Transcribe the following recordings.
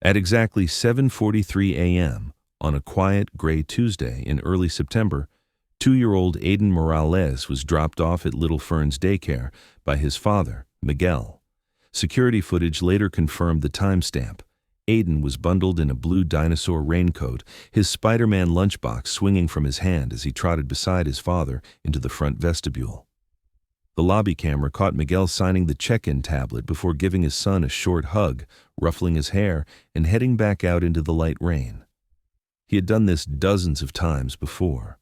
At exactly 7:43 a.m. on a quiet gray Tuesday in early September, 2-year-old Aiden Morales was dropped off at Little Fern's Daycare by his father, Miguel. Security footage later confirmed the timestamp. Aiden was bundled in a blue dinosaur raincoat, his Spider-Man lunchbox swinging from his hand as he trotted beside his father into the front vestibule. The lobby camera caught Miguel signing the check-in tablet before giving his son a short hug, ruffling his hair, and heading back out into the light rain. He had done this dozens of times before.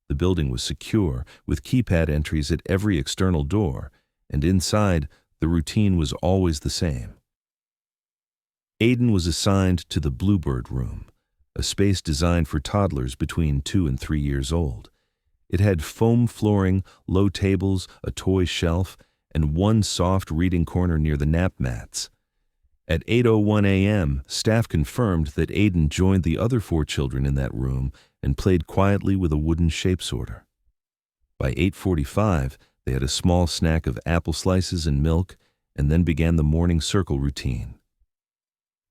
The building was secure, with keypad entries at every external door, and inside, the routine was always the same. Aiden was assigned to the Bluebird Room, a space designed for toddlers between 2 and 3 years old. It had foam flooring, low tables, a toy shelf, and one soft reading corner near the nap mats. At 8:01 a.m., staff confirmed that Aiden joined the other 4 children in that room and played quietly with a wooden shape sorter. By 8:45, they had a small snack of apple slices and milk, and then began the morning circle routine.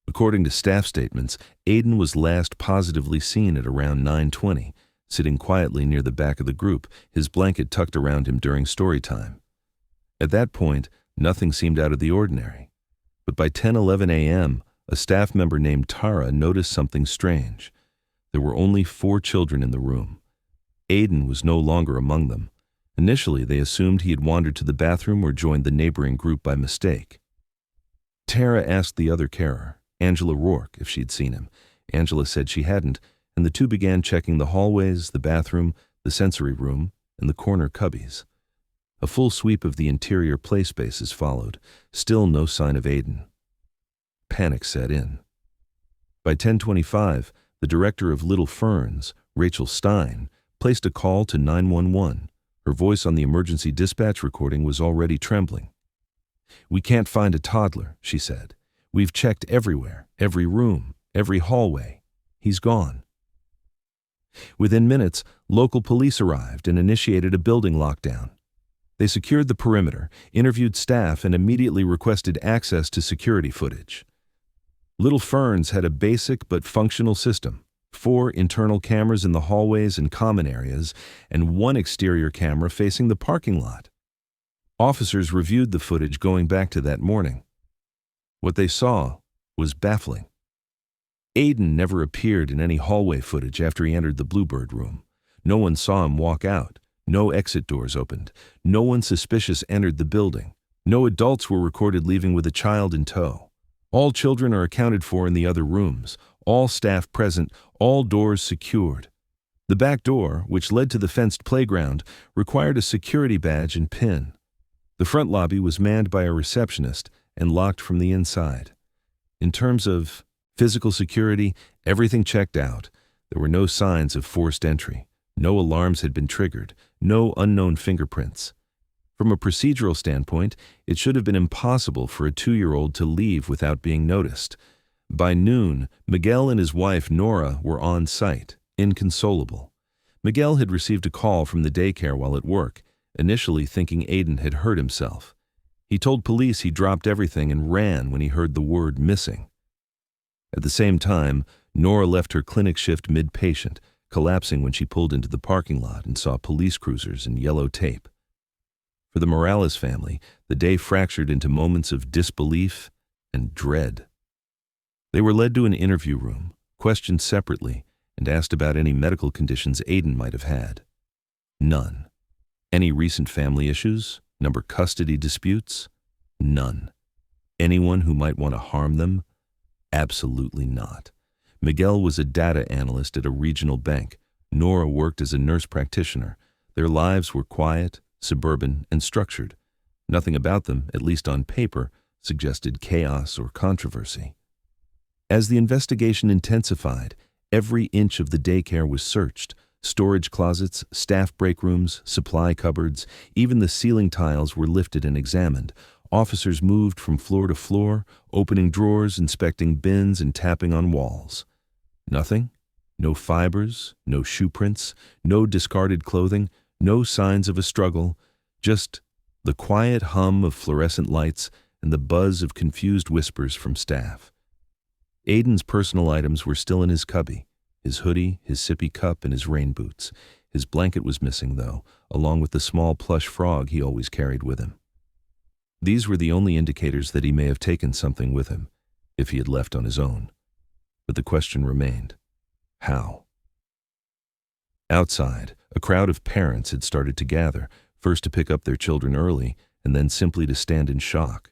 According to staff statements, Aiden was last positively seen at around 9:20, sitting quietly near the back of the group, his blanket tucked around him during story time. At that point, nothing seemed out of the ordinary. But by 10:11 a.m., a staff member named Tara noticed something strange. There were only 4 children in the room. Aiden was no longer among them. Initially, they assumed he had wandered to the bathroom or joined the neighboring group by mistake. Tara asked the other carer, Angela Rourke, if she'd seen him. Angela said she hadn't, and the two began checking the hallways, the bathroom, the sensory room, and the corner cubbies. A full sweep of the interior play spaces followed, still no sign of Aiden. Panic set in. By 10:25, the director of Little Ferns, Rachel Stein, placed a call to 911. Her voice on the emergency dispatch recording was already trembling. "We can't find a toddler," she said. "We've checked everywhere, every room, every hallway. He's gone." Within minutes, local police arrived and initiated a building lockdown. They secured the perimeter, interviewed staff, and immediately requested access to security footage. Little Ferns had a basic but functional system: 4 internal cameras in the hallways and common areas, and 1 exterior camera facing the parking lot. Officers reviewed the footage going back to that morning. What they saw was baffling. Aiden never appeared in any hallway footage after he entered the Bluebird Room. No one saw him walk out. No exit doors opened. No one suspicious entered the building. No adults were recorded leaving with a child in tow. All children are accounted for in the other rooms, all staff present, all doors secured. The back door, which led to the fenced playground, required a security badge and PIN. The front lobby was manned by a receptionist and locked from the inside. In terms of physical security, everything checked out. There were no signs of forced entry. No alarms had been triggered. No unknown fingerprints. From a procedural standpoint, it should have been impossible for a 2-year-old to leave without being noticed. By noon, Miguel and his wife, Nora, were on site, inconsolable. Miguel had received a call from the daycare while at work, initially thinking Aiden had hurt himself. He told police he dropped everything and ran when he heard the word missing. At the same time, Nora left her clinic shift mid-patient, collapsing when she pulled into the parking lot and saw police cruisers and yellow tape. For the Morales family, the day fractured into moments of disbelief and dread. They were led to an interview room, questioned separately, and asked about any medical conditions Aiden might have had. None. Any recent family issues? Number custody disputes? None. Anyone who might want to harm them? Absolutely not. Miguel was a data analyst at a regional bank. Nora worked as a nurse practitioner. Their lives were quiet, suburban, and structured. Nothing about them, at least on paper, suggested chaos or controversy. As the investigation intensified, every inch of the daycare was searched. Storage closets, staff break rooms, supply cupboards, even the ceiling tiles were lifted and examined. Officers moved from floor to floor, opening drawers, inspecting bins, and tapping on walls. Nothing? No fibers, no shoe prints, no discarded clothing, no signs of a struggle, just the quiet hum of fluorescent lights and the buzz of confused whispers from staff. Aiden's personal items were still in his cubby: his hoodie, his sippy cup, and his rain boots. His blanket was missing, though, along with the small plush frog he always carried with him. These were the only indicators that he may have taken something with him, if he had left on his own. But the question remained: how? Outside, a crowd of parents had started to gather, first to pick up their children early, and then simply to stand in shock.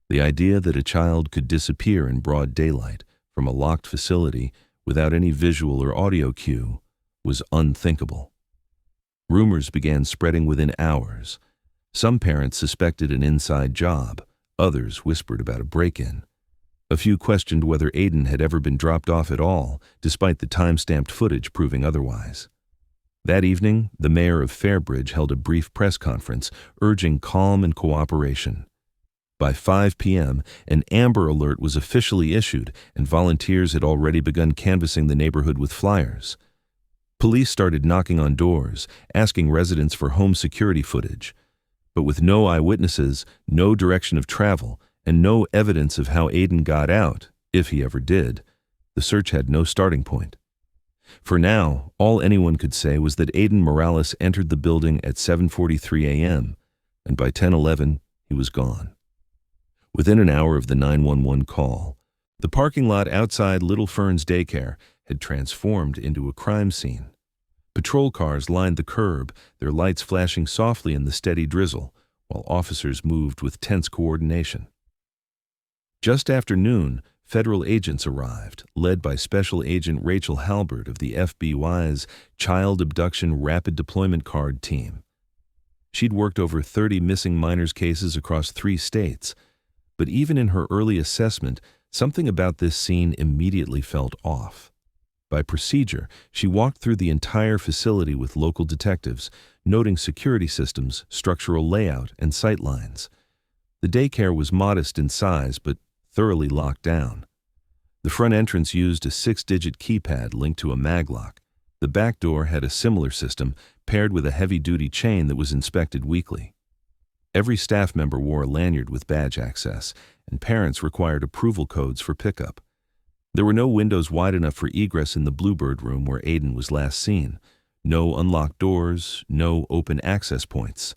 The idea that a child could disappear in broad daylight from a locked facility without any visual or audio cue was unthinkable. Rumors began spreading within hours. Some parents suspected an inside job. Others whispered about a break-in. A few questioned whether Aiden had ever been dropped off at all, despite the time-stamped footage proving otherwise. That evening, the mayor of Fairbridge held a brief press conference urging calm and cooperation. By 5 p.m., an Amber Alert was officially issued, and volunteers had already begun canvassing the neighborhood with flyers. Police started knocking on doors, asking residents for home security footage. But with no eyewitnesses, no direction of travel, and no evidence of how Aiden got out, if he ever did, the search had no starting point. For now, all anyone could say was that Aiden Morales entered the building at 7:43 a.m., and by 10:11, he was gone. Within an hour of the 911 call, the parking lot outside Little Fern's Daycare had transformed into a crime scene. Patrol cars lined the curb, their lights flashing softly in the steady drizzle, while officers moved with tense coordination. Just after noon, federal agents arrived, led by Special Agent Rachel Halbert of the FBI's Child Abduction Rapid Deployment Card team. She'd worked over 30 missing minors cases across 3 states, but even in her early assessment, something about this scene immediately felt off. By procedure, she walked through the entire facility with local detectives, noting security systems, structural layout, and sight lines. The daycare was modest in size, but thoroughly locked down. The front entrance used a 6-digit keypad linked to a maglock. The back door had a similar system, paired with a heavy-duty chain that was inspected weekly. Every staff member wore a lanyard with badge access, and parents required approval codes for pickup. There were no windows wide enough for egress in the Bluebird room where Aiden was last seen. No unlocked doors, no open access points.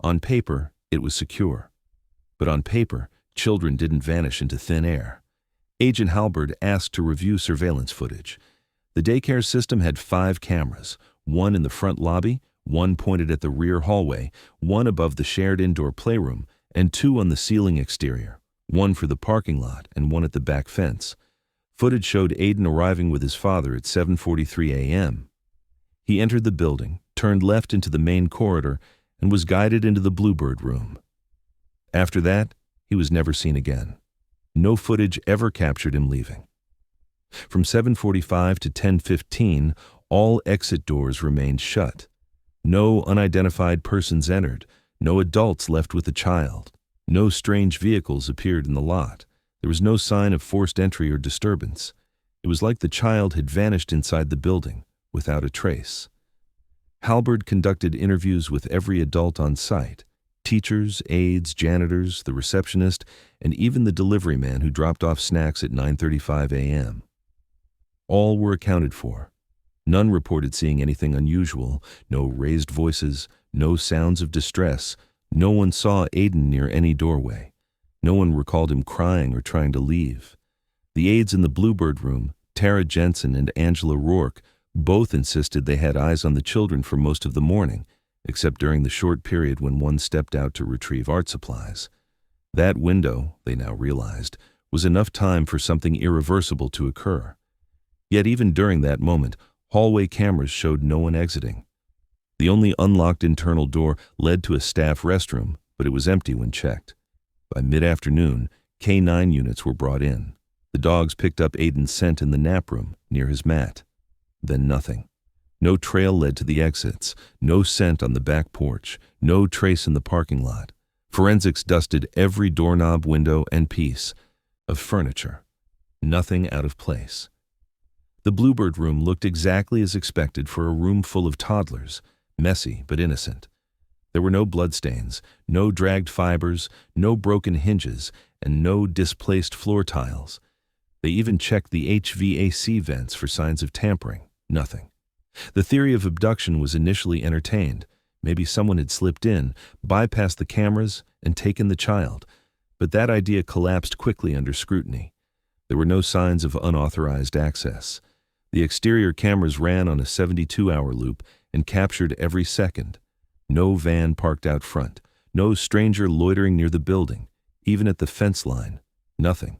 On paper, it was secure. But on paper, children didn't vanish into thin air. Agent Halbert asked to review surveillance footage. The daycare system had 5 cameras, one in the front lobby, one pointed at the rear hallway, one above the shared indoor playroom, and 2 on the ceiling exterior, one for the parking lot and one at the back fence. Footage showed Aiden arriving with his father at 7:43 a.m. He entered the building, turned left into the main corridor, and was guided into the Bluebird room. After that, he was never seen again. No footage ever captured him leaving. From 7:45 to 10:15, all exit doors remained shut. No unidentified persons entered, no adults left with the child. No strange vehicles appeared in the lot. There was no sign of forced entry or disturbance. It was like the child had vanished inside the building, without a trace. Halbert conducted interviews with every adult on site: teachers, aides, janitors, the receptionist, and even the delivery man who dropped off snacks at 9:35 a.m. All were accounted for. None reported seeing anything unusual, no raised voices, no sounds of distress. No one saw Aiden near any doorway. No one recalled him crying or trying to leave. The aides in the Bluebird room, Tara Jensen and Angela Rourke, both insisted they had eyes on the children for most of the morning, except during the short period when one stepped out to retrieve art supplies. That window, they now realized, was enough time for something irreversible to occur. Yet even during that moment, hallway cameras showed no one exiting. The only unlocked internal door led to a staff restroom, but it was empty when checked. By mid-afternoon, K9 units were brought in. The dogs picked up Aiden's scent in the nap room, near his mat. Then nothing. No trail led to the exits, no scent on the back porch, no trace in the parking lot. Forensics dusted every doorknob, window, and piece of furniture. Nothing out of place. The Bluebird room looked exactly as expected for a room full of toddlers, messy but innocent. There were no bloodstains, no dragged fibers, no broken hinges, and no displaced floor tiles. They even checked the HVAC vents for signs of tampering. Nothing. The theory of abduction was initially entertained. Maybe someone had slipped in, bypassed the cameras, and taken the child. But that idea collapsed quickly under scrutiny. There were no signs of unauthorized access. The exterior cameras ran on a 72-hour loop and captured every second. No van parked out front. No stranger loitering near the building. Even at the fence line. Nothing.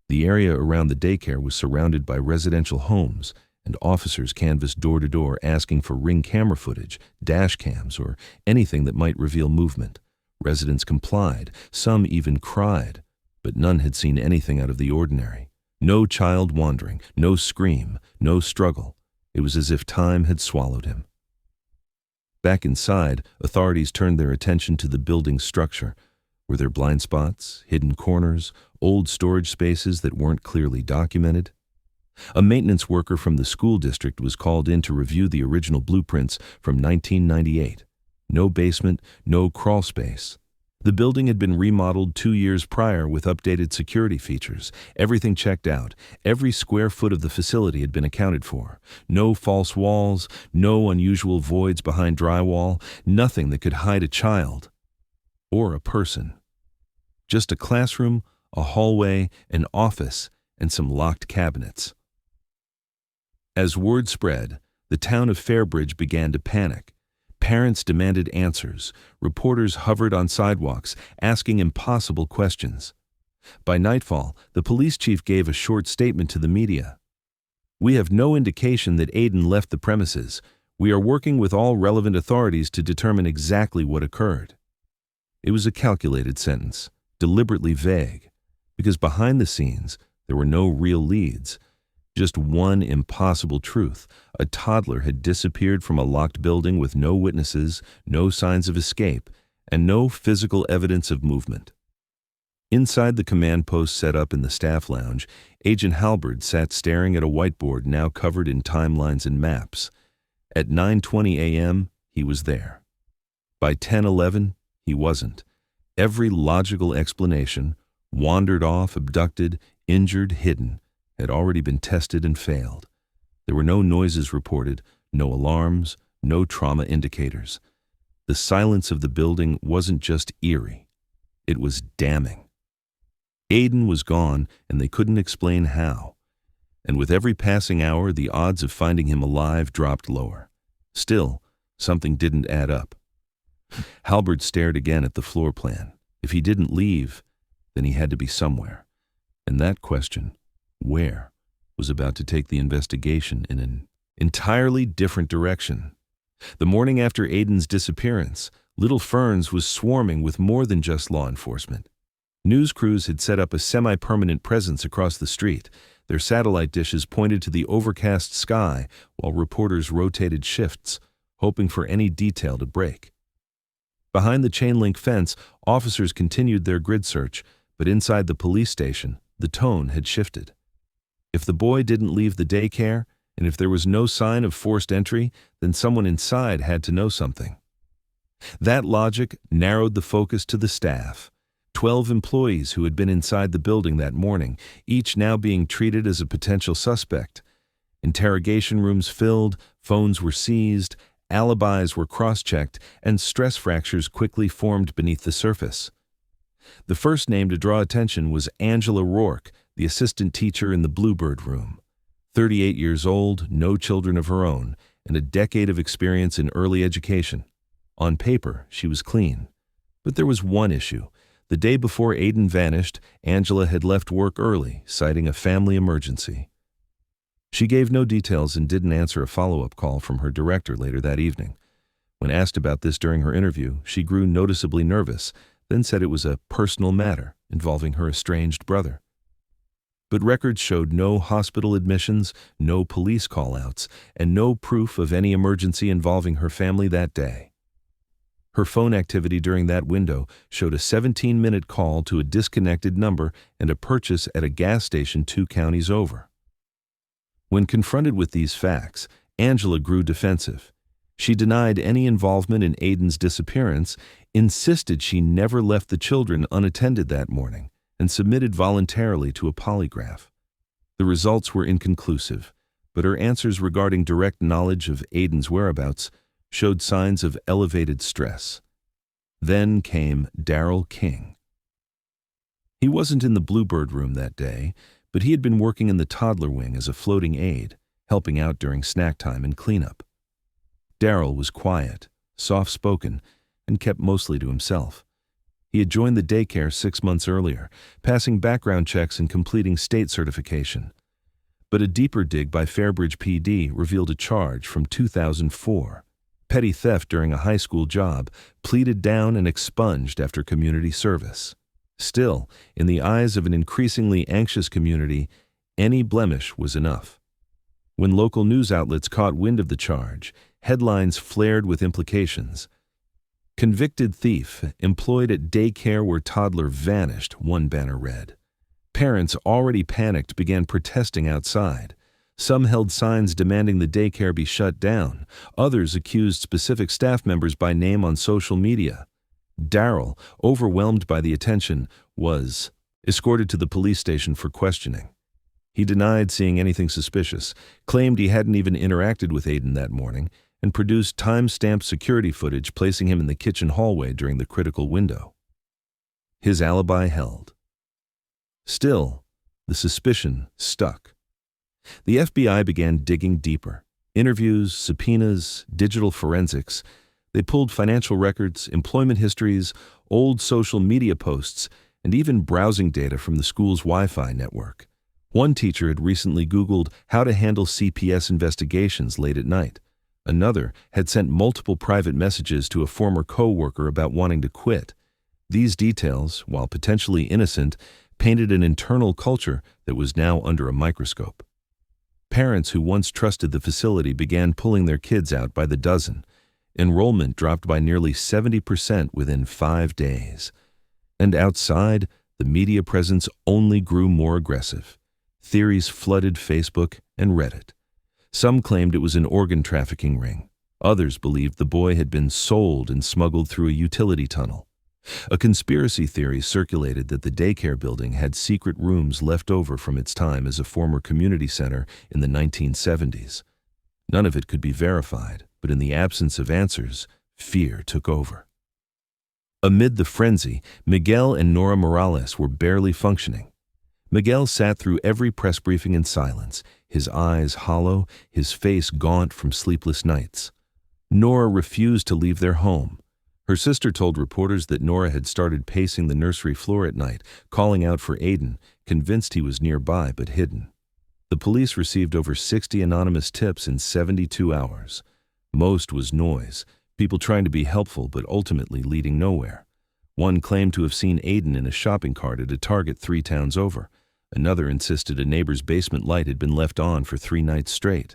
The area around the daycare was surrounded by residential homes, and officers canvassed door to door asking for Ring camera footage, dash cams, or anything that might reveal movement. Residents complied, some even cried, but none had seen anything out of the ordinary. No child wandering, no scream, no struggle. It was as if time had swallowed him. Back inside, authorities turned their attention to the building's structure. Were there blind spots, hidden corners, old storage spaces that weren't clearly documented? A maintenance worker from the school district was called in to review the original blueprints from 1998. No basement, no crawl space. The building had been remodeled 2 years prior with updated security features. Everything checked out. Every square foot of the facility had been accounted for. No false walls, no unusual voids behind drywall, nothing that could hide a child or a person. Just a classroom, a hallway, an office, and some locked cabinets. As word spread, the town of Fairbridge began to panic. Parents demanded answers. Reporters hovered on sidewalks, asking impossible questions. By nightfall, the police chief gave a short statement to the media. "We have no indication that Aiden left the premises. We are working with all relevant authorities to determine exactly what occurred." It was a calculated sentence, deliberately vague, because behind the scenes, there were no real leads. Just one impossible truth. A toddler had disappeared from a locked building with no witnesses, no signs of escape, and no physical evidence of movement. Inside the command post set up in the staff lounge, Agent Halberd sat staring at a whiteboard now covered in timelines and maps. At 9:20 a.m., he was there. By 10:11, he wasn't. Every logical explanation, wandered off, abducted, injured, hidden, had already been tested and failed. There were no noises reported, no alarms, no trauma indicators. The silence of the building wasn't just eerie. It was damning. Aiden was gone, and they couldn't explain how. And with every passing hour, the odds of finding him alive dropped lower. Still, something didn't add up. Halberd stared again at the floor plan. If he didn't leave, then he had to be somewhere. And that question, where, was about to take the investigation in an entirely different direction. The morning after Aiden's disappearance, Little Ferns was swarming with more than just law enforcement. News crews had set up a semi-permanent presence across the street. Their satellite dishes pointed to the overcast sky while reporters rotated shifts, hoping for any detail to break. Behind the chain-link fence, officers continued their grid search, but inside the police station, the tone had shifted. If the boy didn't leave the daycare, and if there was no sign of forced entry, then someone inside had to know something. That logic narrowed the focus to the staff. 12 employees who had been inside the building that morning, each now being treated as a potential suspect. Interrogation rooms filled, phones were seized, alibis were cross-checked, and stress fractures quickly formed beneath the surface. The first name to draw attention was Angela Rourke, the assistant teacher in the Bluebird room. 38 years old, no children of her own, and a decade of experience in early education. On paper, she was clean. But there was one issue. The day before Aiden vanished, Angela had left work early, citing a family emergency. She gave no details and didn't answer a follow-up call from her director later that evening. When asked about this during her interview, she grew noticeably nervous, then said it was a personal matter involving her estranged brother. But records showed no hospital admissions, no police call-outs, and no proof of any emergency involving her family that day. Her phone activity during that window showed a 17-minute call to a disconnected number and a purchase at a gas station 2 counties over. When confronted with these facts, Angela grew defensive. She denied any involvement in Aiden's disappearance, insisted she never left the children unattended that morning, and submitted voluntarily to a polygraph. The results were inconclusive, but her answers regarding direct knowledge of Aiden's whereabouts showed signs of elevated stress. Then came Daryl King. He wasn't in the Bluebird room that day, but he had been working in the toddler wing as a floating aide, helping out during snack time and cleanup. Daryl was quiet, soft-spoken, and kept mostly to himself. He had joined the daycare 6 months earlier, passing background checks and completing state certification. But a deeper dig by Fairbridge PD revealed a charge from 2004. Petty theft during a high school job, pleaded down and expunged after community service. Still, in the eyes of an increasingly anxious community, any blemish was enough. When local news outlets caught wind of the charge, headlines flared with implications. "Convicted thief employed at daycare where toddler vanished," one banner read. Parents, already panicked, began protesting outside. Some held signs demanding the daycare be shut down. Others accused specific staff members by name on social media. Daryl, overwhelmed by the attention, was escorted to the police station for questioning. He denied seeing anything suspicious, claimed he hadn't even interacted with Aiden that morning, and produced time-stamped security footage placing him in the kitchen hallway during the critical window. His alibi held. Still, the suspicion stuck. The FBI began digging deeper. Interviews, subpoenas, digital forensics. They pulled financial records, employment histories, old social media posts, and even browsing data from the school's Wi-Fi network. One teacher had recently Googled how to handle CPS investigations late at night. Another had sent multiple private messages to a former co-worker about wanting to quit. These details, while potentially innocent, painted an internal culture that was now under a microscope. Parents who once trusted the facility began pulling their kids out by the dozen. Enrollment dropped by nearly 70% within 5 days. And outside, the media presence only grew more aggressive. Theories flooded Facebook and Reddit. Some claimed it was an organ trafficking ring. Others believed the boy had been sold and smuggled through a utility tunnel. A conspiracy theory circulated that the daycare building had secret rooms left over from its time as a former community center in the 1970s. None of it could be verified, but in the absence of answers, fear took over. Amid the frenzy, Miguel and Nora Morales were barely functioning. Miguel sat through every press briefing in silence, his eyes hollow, his face gaunt from sleepless nights. Nora refused to leave their home. Her sister told reporters that Nora had started pacing the nursery floor at night, calling out for Aiden, convinced he was nearby but hidden. The police received over 60 anonymous tips in 72 hours. Most was noise, people trying to be helpful but ultimately leading nowhere. One claimed to have seen Aiden in a shopping cart at a Target 3 towns over. Another insisted a neighbor's basement light had been left on for 3 nights straight.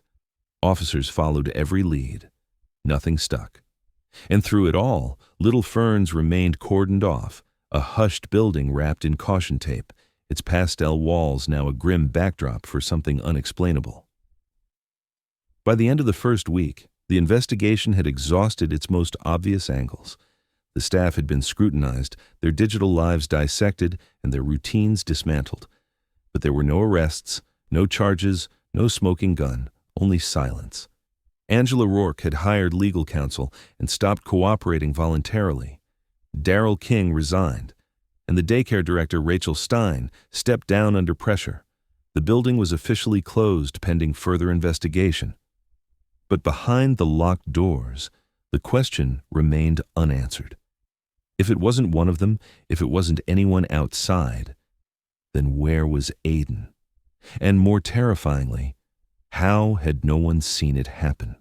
Officers followed every lead. Nothing stuck. And through it all, Little Ferns remained cordoned off, a hushed building wrapped in caution tape, its pastel walls now a grim backdrop for something unexplainable. By the end of the first week, the investigation had exhausted its most obvious angles. The staff had been scrutinized, their digital lives dissected, and their routines dismantled. But there were no arrests, no charges, no smoking gun, only silence. Angela Rourke had hired legal counsel and stopped cooperating voluntarily. Daryl King resigned, and the daycare director, Rachel Stein, stepped down under pressure. The building was officially closed pending further investigation. But behind the locked doors, the question remained unanswered. If it wasn't one of them, if it wasn't anyone outside, then where was Aiden? And more terrifyingly, how had no one seen it happen?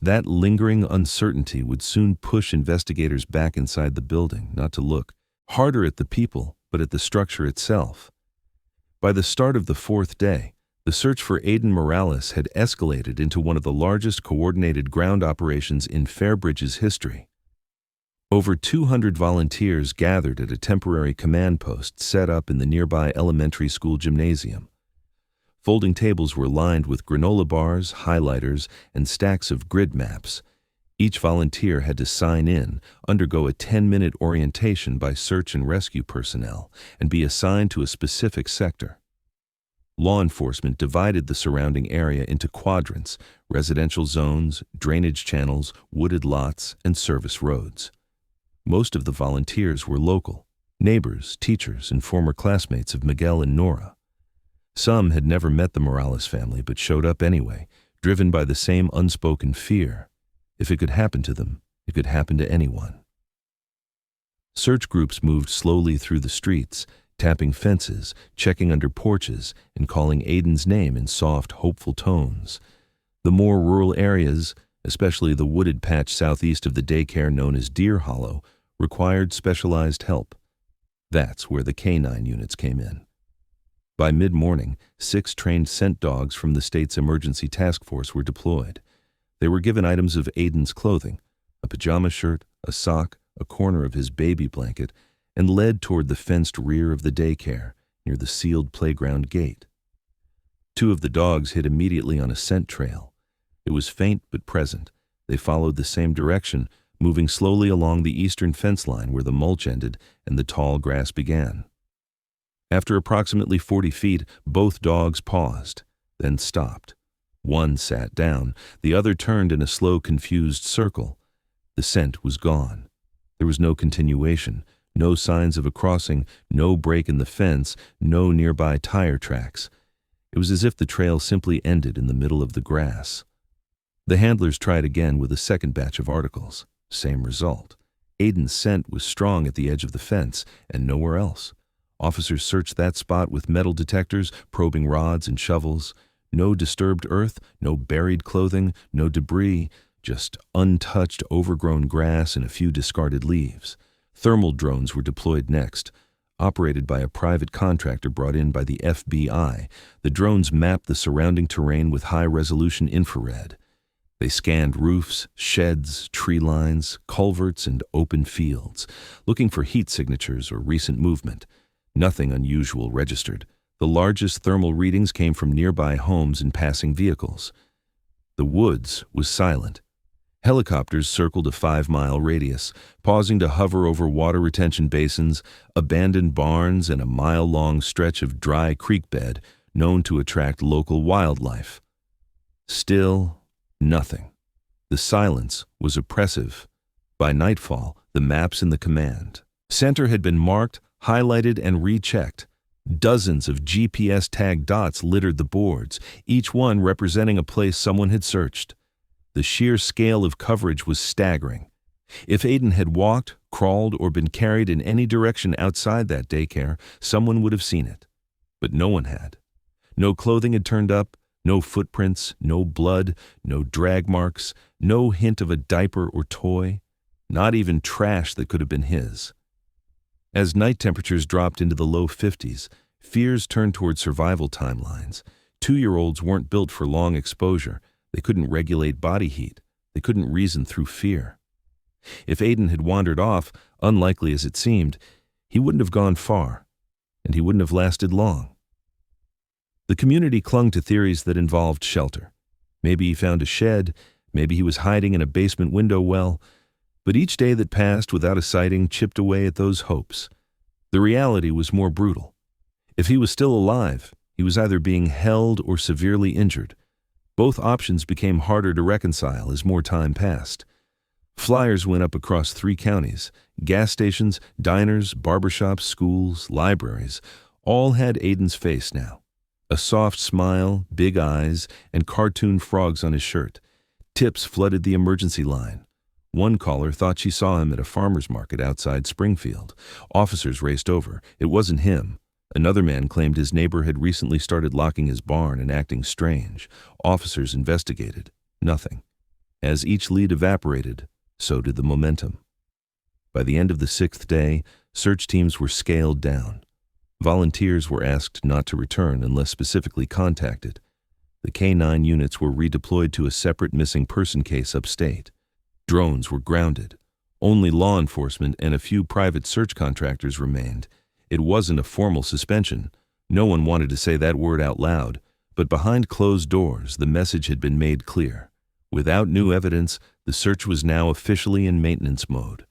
That lingering uncertainty would soon push investigators back inside the building, not to look harder at the people, but at the structure itself. By the start of the 4th day, the search for Aiden Morales had escalated into one of the largest coordinated ground operations in Fairbridge's history. Over 200 volunteers gathered at a temporary command post set up in the nearby elementary school gymnasium. Folding tables were lined with granola bars, highlighters, and stacks of grid maps. Each volunteer had to sign in, undergo a 10-minute orientation by search and rescue personnel, and be assigned to a specific sector. Law enforcement divided the surrounding area into quadrants: residential zones, drainage channels, wooded lots, and service roads. Most of the volunteers were local, neighbors, teachers, and former classmates of Miguel and Nora. Some had never met the Morales family but showed up anyway, driven by the same unspoken fear. If it could happen to them, it could happen to anyone. Search groups moved slowly through the streets, tapping fences, checking under porches, and calling Aiden's name in soft, hopeful tones. The more rural areas, especially the wooded patch southeast of the daycare known as Deer Hollow, required specialized help. That's where the K-9 units came in. By mid-morning, 6 trained scent dogs from the state's emergency task force were deployed. They were given items of Aiden's clothing, a pajama shirt, a sock, a corner of his baby blanket, and led toward the fenced rear of the daycare, near the sealed playground gate. 2 of the dogs hit immediately on a scent trail. It was faint but present. They followed the same direction, moving slowly along the eastern fence line where the mulch ended and the tall grass began. After approximately 40 feet, both dogs paused, then stopped. One sat down, the other turned in a slow, confused circle. The scent was gone. There was no continuation, no signs of a crossing, no break in the fence, no nearby tire tracks. It was as if the trail simply ended in the middle of the grass. The handlers tried again with a second batch of articles. Same result. Aiden's scent was strong at the edge of the fence and nowhere else. Officers searched that spot with metal detectors, probing rods and shovels. No disturbed earth, no buried clothing, no debris, just untouched, overgrown grass and a few discarded leaves. Thermal drones were deployed next. Operated by a private contractor brought in by the FBI, the drones mapped the surrounding terrain with high-resolution infrared. They scanned roofs, sheds, tree lines, culverts, and open fields, looking for heat signatures or recent movement. Nothing unusual registered. The largest thermal readings came from nearby homes and passing vehicles. The woods was silent. Helicopters circled a 5-mile radius, pausing to hover over water retention basins, abandoned barns, and a mile-long stretch of dry creek bed known to attract local wildlife. Still, nothing. The silence was oppressive. By nightfall, the maps in the command center had been marked, highlighted, and rechecked. Dozens of GPS-tagged dots littered the boards, each one representing a place someone had searched. The sheer scale of coverage was staggering. If Aiden had walked, crawled, or been carried in any direction outside that daycare, someone would have seen it. But no one had. No clothing had turned up, no footprints, no blood, no drag marks, no hint of a diaper or toy, not even trash that could have been his. As night temperatures dropped into the low 50s, fears turned toward survival timelines. 2-year-olds weren't built for long exposure. They couldn't regulate body heat. They couldn't reason through fear. If Aiden had wandered off, unlikely as it seemed, he wouldn't have gone far, and he wouldn't have lasted long. The community clung to theories that involved shelter. Maybe he found a shed, maybe he was hiding in a basement window well, but each day that passed without a sighting chipped away at those hopes. The reality was more brutal. If he was still alive, he was either being held or severely injured. Both options became harder to reconcile as more time passed. Flyers went up across 3 counties. Gas stations, diners, barbershops, schools, libraries, all had Aiden's face now. A soft smile, big eyes, and cartoon frogs on his shirt. Tips flooded the emergency line. One caller thought she saw him at a farmer's market outside Springfield. Officers raced over. It wasn't him. Another man claimed his neighbor had recently started locking his barn and acting strange. Officers investigated. Nothing. As each lead evaporated, so did the momentum. By the end of the 6th day, search teams were scaled down. Volunteers were asked not to return unless specifically contacted. The K-9 units were redeployed to a separate missing person case upstate. Drones were grounded. Only law enforcement and a few private search contractors remained. It wasn't a formal suspension. No one wanted to say that word out loud, but behind closed doors, the message had been made clear. Without new evidence, the search was now officially in maintenance mode.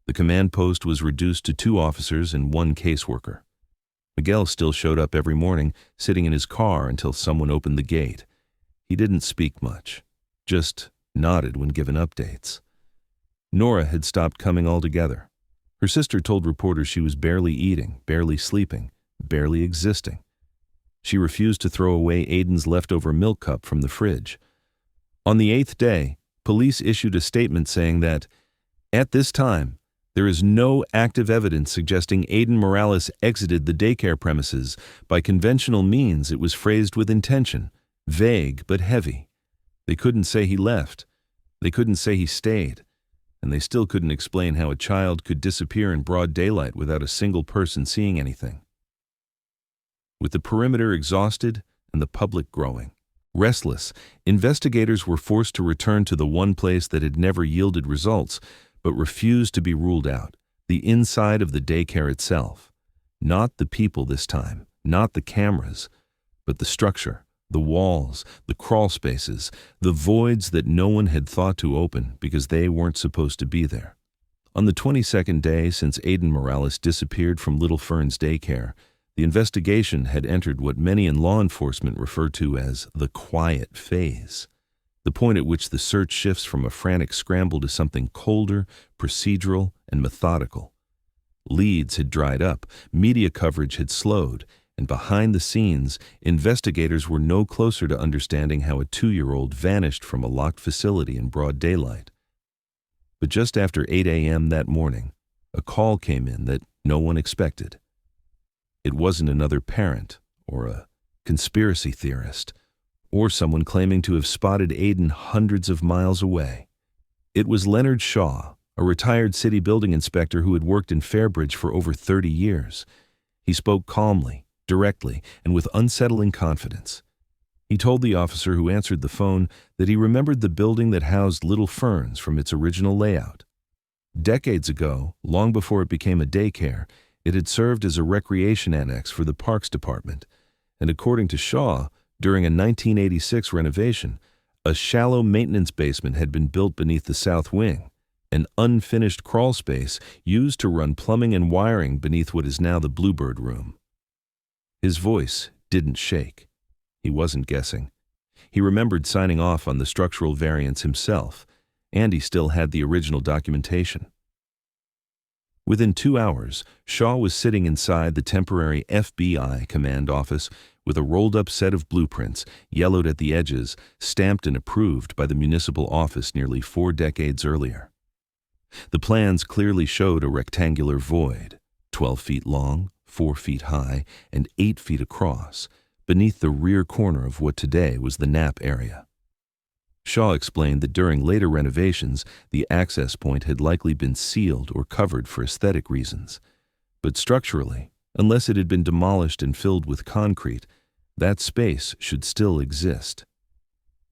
The command post was reduced to 2 officers and 1 caseworker. Miguel still showed up every morning, sitting in his car until someone opened the gate. He didn't speak much, just nodded when given updates. Nora had stopped coming altogether. Her sister told reporters she was barely eating, barely sleeping, barely existing. She refused to throw away Aiden's leftover milk cup from the fridge. On the 8th day, police issued a statement saying that, at this time, there is no active evidence suggesting Aiden Morales exited the daycare premises. By conventional means, it was phrased with intention, vague but heavy. They couldn't say he left. They couldn't say he stayed. And they still couldn't explain how a child could disappear in broad daylight without a single person seeing anything. With the perimeter exhausted and the public growing restless, investigators were forced to return to the one place that had never yielded results, but refused to be ruled out, the inside of the daycare itself. Not the people this time, not the cameras, but the structure, the walls, the crawl spaces, the voids that no one had thought to open because they weren't supposed to be there. On the 22nd day since Aiden Morales disappeared from Little Fern's daycare, the investigation had entered what many in law enforcement refer to as the quiet phase, the point at which the search shifts from a frantic scramble to something colder, procedural, and methodical. Leads had dried up, media coverage had slowed, and behind the scenes, investigators were no closer to understanding how a 2-year-old vanished from a locked facility in broad daylight. But just after 8 a.m. that morning, a call came in that no one expected. It wasn't another parent, or a conspiracy theorist, or someone claiming to have spotted Aiden hundreds of miles away. It was Leonard Shaw, a retired city building inspector who had worked in Fairbridge for over 30 years. He spoke calmly, directly, and with unsettling confidence. He told the officer who answered the phone that he remembered the building that housed Little Ferns from its original layout. Decades ago, long before it became a daycare, it had served as a recreation annex for the Parks Department, and according to Shaw, during a 1986 renovation, a shallow maintenance basement had been built beneath the south wing, an unfinished crawl space used to run plumbing and wiring beneath what is now the Bluebird Room. His voice didn't shake. He wasn't guessing. He remembered signing off on the structural variants himself, and he still had the original documentation. Within 2 hours, Shaw was sitting inside the temporary FBI command office with a rolled-up set of blueprints, yellowed at the edges, stamped and approved by the municipal office nearly 4 decades earlier. The plans clearly showed a rectangular void, 12 feet long, 4 feet high, and 8 feet across, beneath the rear corner of what today was the nap area. Shaw explained that during later renovations, the access point had likely been sealed or covered for aesthetic reasons. But structurally, unless it had been demolished and filled with concrete, that space should still exist.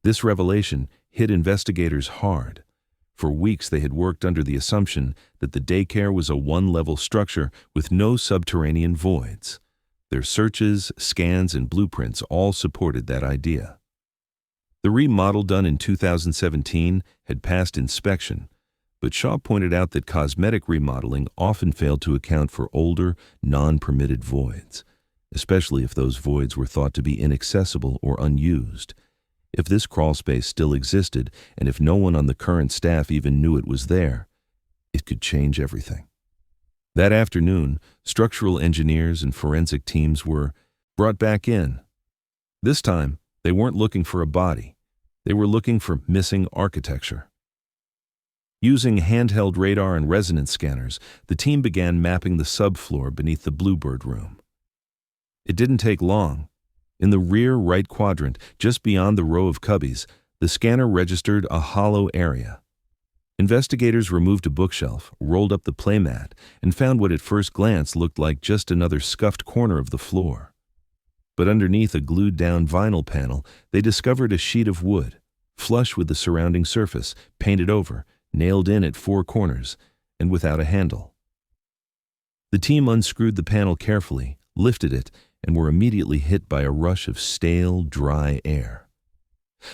This revelation hit investigators hard. For weeks they had worked under the assumption that the daycare was a one-level structure with no subterranean voids. Their searches, scans, and blueprints all supported that idea. The remodel done in 2017 had passed inspection, but Shaw pointed out that cosmetic remodeling often failed to account for older, non-permitted voids, especially if those voids were thought to be inaccessible or unused. If this crawl space still existed, and if no one on the current staff even knew it was there, it could change everything. That afternoon, structural engineers and forensic teams were brought back in. This time, they weren't looking for a body. They were looking for missing architecture. Using handheld radar and resonance scanners, the team began mapping the subfloor beneath the Bluebird Room. It didn't take long. In the rear right quadrant, just beyond the row of cubbies, the scanner registered a hollow area. Investigators removed a bookshelf, rolled up the playmat, and found what at first glance looked like just another scuffed corner of the floor. But underneath a glued-down vinyl panel, they discovered a sheet of wood, flush with the surrounding surface, painted over, nailed in at 4 corners, and without a handle. The team unscrewed the panel carefully, lifted it, and were immediately hit by a rush of stale, dry air.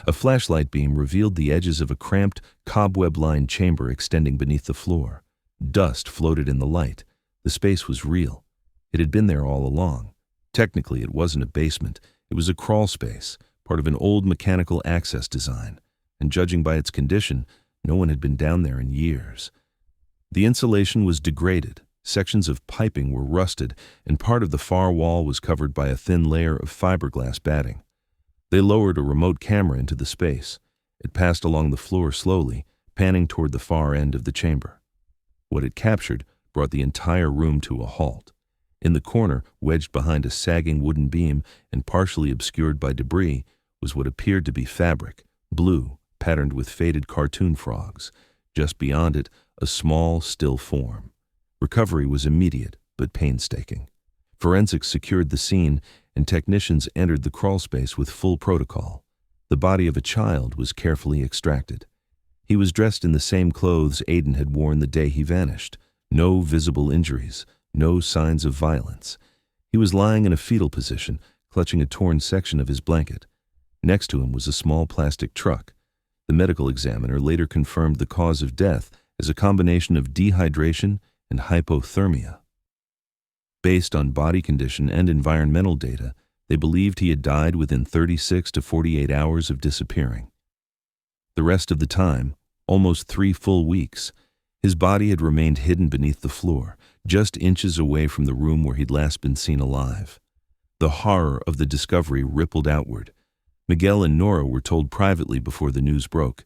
A flashlight beam revealed the edges of a cramped, cobweb-lined chamber extending beneath the floor. Dust floated in the light. The space was real. It had been there all along, Technically, it wasn't a basement. It was a crawlspace, part of an old mechanical access design, and judging by its condition, no one had been down there in years. The insulation was degraded, sections of piping were rusted, and part of the far wall was covered by a thin layer of fiberglass batting. They lowered a remote camera into the space. It passed along the floor slowly, panning toward the far end of the chamber. What it captured brought the entire room to a halt. In the corner, wedged behind a sagging wooden beam and partially obscured by debris, was what appeared to be fabric, blue, patterned with faded cartoon frogs. Just beyond it, a small, still form. Recovery was immediate, but painstaking. Forensics secured the scene, and technicians entered the crawlspace with full protocol. The body of a child was carefully extracted. He was dressed in the same clothes Aiden had worn the day he vanished. No visible injuries, no signs of violence. He was lying in a fetal position, clutching a torn section of his blanket. Next to him was a small plastic truck. The medical examiner later confirmed the cause of death as a combination of dehydration and hypothermia. Based on body condition and environmental data, they believed he had died within 36 to 48 hours of disappearing. The rest of the time, almost 3 full weeks, his body had remained hidden beneath the floor, just inches away from the room where he'd last been seen alive. The horror of the discovery rippled outward. Miguel and Nora were told privately before the news broke.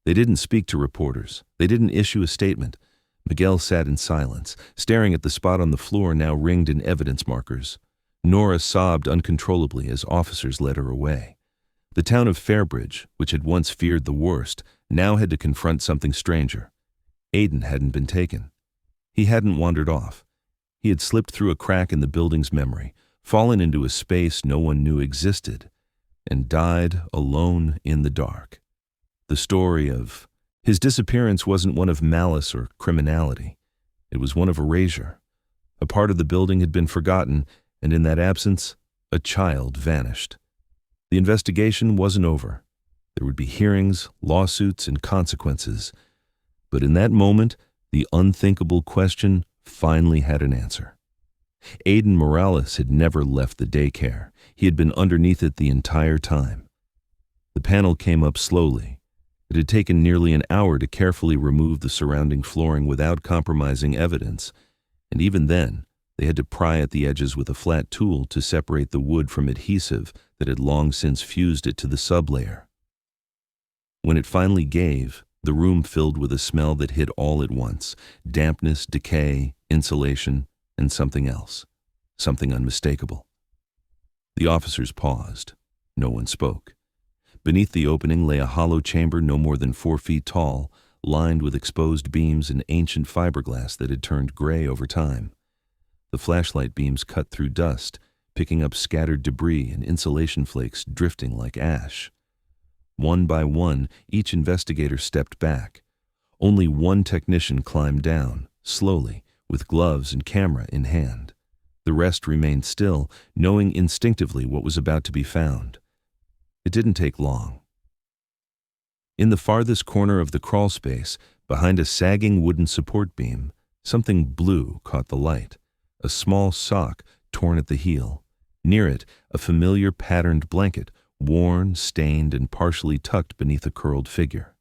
They didn't speak to reporters. They didn't issue a statement. Miguel sat in silence, staring at the spot on the floor now ringed in evidence markers. Nora sobbed uncontrollably as officers led her away. The town of Fairbridge, which had once feared the worst, now had to confront something stranger. Aiden hadn't been taken. He hadn't wandered off. He had slipped through a crack in the building's memory, fallen into a space no one knew existed, and died alone in the dark. The story of his disappearance wasn't one of malice or criminality. It was one of erasure. A part of the building had been forgotten, and in that absence, a child vanished. The investigation wasn't over. There would be hearings, lawsuits, and consequences. But in that moment, the unthinkable question finally had an answer. Aiden Morales had never left the daycare. He had been underneath it the entire time. The panel came up slowly. It had taken nearly an hour to carefully remove the surrounding flooring without compromising evidence, and even then, they had to pry at the edges with a flat tool to separate the wood from adhesive that had long since fused it to the sublayer. When it finally gave, the room filled with a smell that hit all at once: dampness, decay, insulation, and something else, something unmistakable. The officers paused. No one spoke. Beneath the opening lay a hollow chamber no more than 4 feet tall, lined with exposed beams and ancient fiberglass that had turned gray over time. The flashlight beams cut through dust, picking up scattered debris and insulation flakes drifting like ash. One by one, each investigator stepped back. Only one technician climbed down, slowly, with gloves and camera in hand. The rest remained still, knowing instinctively what was about to be found. It didn't take long. In the farthest corner of the crawlspace, behind a sagging wooden support beam, something blue caught the light. A small sock torn at the heel. Near it, a familiar patterned blanket, worn, stained, and partially tucked beneath a curled figure.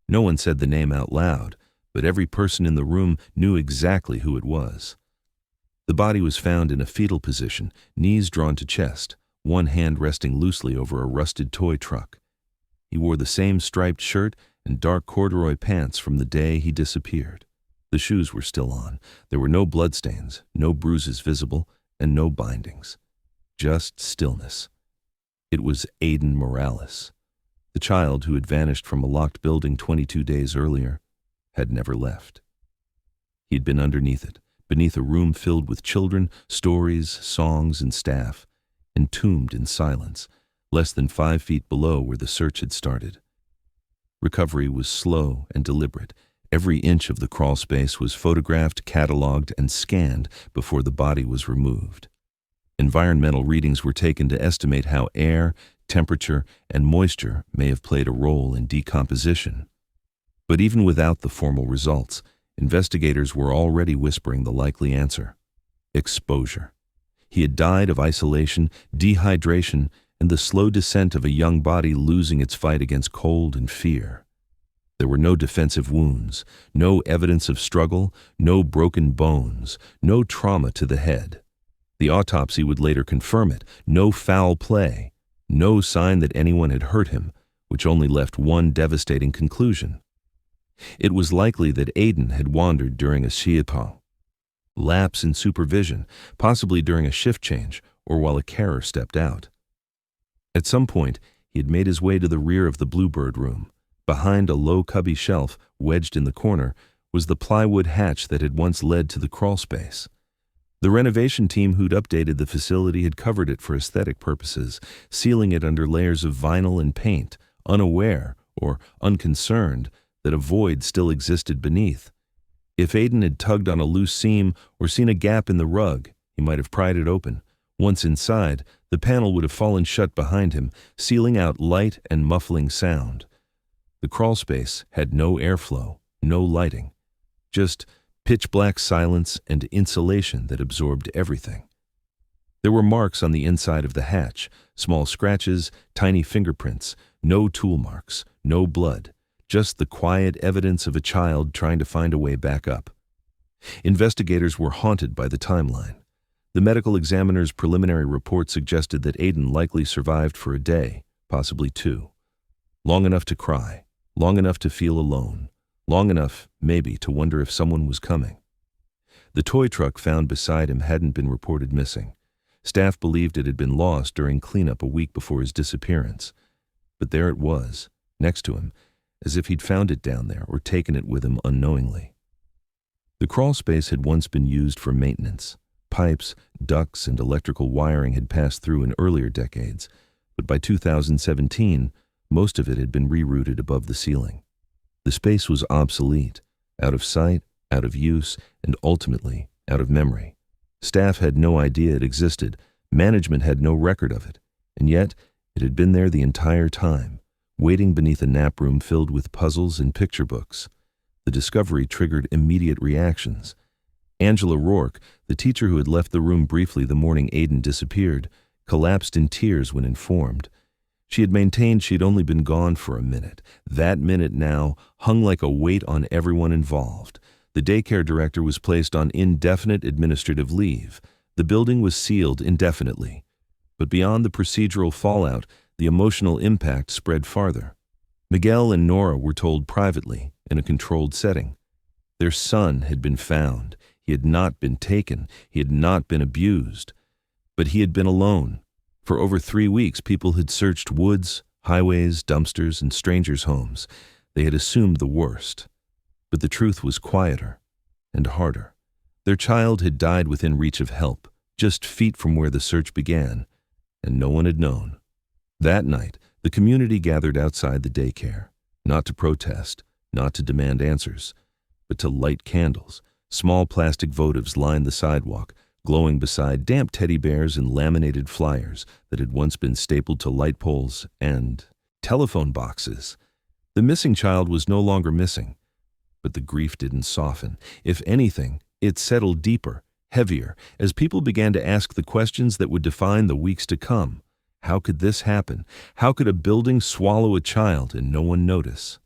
No one said the name out loud, but every person in the room knew exactly who it was. The body was found in a fetal position, knees drawn to chest, one hand resting loosely over a rusted toy truck. He wore the same striped shirt and dark corduroy pants from the day he disappeared. The shoes were still on. There were no bloodstains, no bruises visible, and no bindings. Just stillness. It was Aiden Morales. The child who had vanished from a locked building 22 days earlier had never left. He'd been underneath it, beneath a room filled with children, stories, songs, and staff, entombed in silence, less than 5 feet below where the search had started. Recovery was slow and deliberate. Every inch of the crawlspace was photographed, cataloged, and scanned before the body was removed. Environmental readings were taken to estimate how air, temperature, and moisture may have played a role in decomposition. But even without the formal results, investigators were already whispering the likely answer: exposure. He had died of isolation, dehydration, and the slow descent of a young body losing its fight against cold and fear. There were no defensive wounds, no evidence of struggle, no broken bones, no trauma to the head. The autopsy would later confirm it. No foul play, no sign that anyone had hurt him, which only left one devastating conclusion. It was likely that Aiden had wandered during a shiapao, lapse in supervision, possibly during a shift change or while a carer stepped out. At some point, he had made his way to the rear of the Bluebird room. Behind a low cubby shelf, wedged in the corner, was the plywood hatch that had once led to the Crawlspace. The renovation team who'd updated the facility had covered it for aesthetic purposes, sealing it under layers of vinyl and paint, unaware or unconcerned that a void still existed beneath. If Aiden had tugged on a loose seam or seen a gap in the rug, he might have pried it open. Once inside, the panel would have fallen shut behind him, sealing out light and muffling sound. The crawlspace had no airflow, no lighting, just pitch-black silence and insulation that absorbed everything. There were marks on the inside of the hatch, small scratches, tiny fingerprints, no tool marks, no blood, just the quiet evidence of a child trying to find a way back up. Investigators were haunted by the timeline. The medical examiner's preliminary report suggested that Aiden likely survived for a day, possibly two. Long enough to cry, long enough to feel alone, long enough, maybe, to wonder if someone was coming. The toy truck found beside him hadn't been reported missing. Staff believed it had been lost during cleanup a week before his disappearance. But there it was, next to him, as if he'd found it down there or taken it with him unknowingly. The crawlspace had once been used for maintenance. Pipes, ducts, and electrical wiring had passed through in earlier decades, but by 2017, most of it had been rerouted above the ceiling. The space was obsolete, out of sight, out of use, and ultimately out of memory. Staff had no idea it existed, management had no record of it, and yet it had been there the entire time, waiting beneath a nap room filled with puzzles and picture books. The discovery triggered immediate reactions. Angela Rourke, the teacher who had left the room briefly the morning Aiden disappeared, collapsed in tears when informed. She had maintained she'd only been gone for a minute. That minute now hung like a weight on everyone involved. The daycare director was placed on indefinite administrative leave. The building was sealed indefinitely. But beyond the procedural fallout, the emotional impact spread farther. Miguel and Nora were told privately, in a controlled setting. Their son had been found. He had not been taken. He had not been abused. But he had been alone. For over 3 weeks, people had searched woods, highways, dumpsters, and strangers' homes. They had assumed the worst. But the truth was quieter and harder. Their child had died within reach of help, just feet from where the search began, and no one had known. That night, the community gathered outside the daycare, not to protest, not to demand answers, but to light candles. Small plastic votives lined the sidewalk, glowing beside damp teddy bears and laminated flyers that had once been stapled to light poles and telephone boxes. The missing child was no longer missing, but the grief didn't soften. If anything, it settled deeper, heavier, as people began to ask the questions that would define the weeks to come. How could this happen? How could a building swallow a child and no one notice?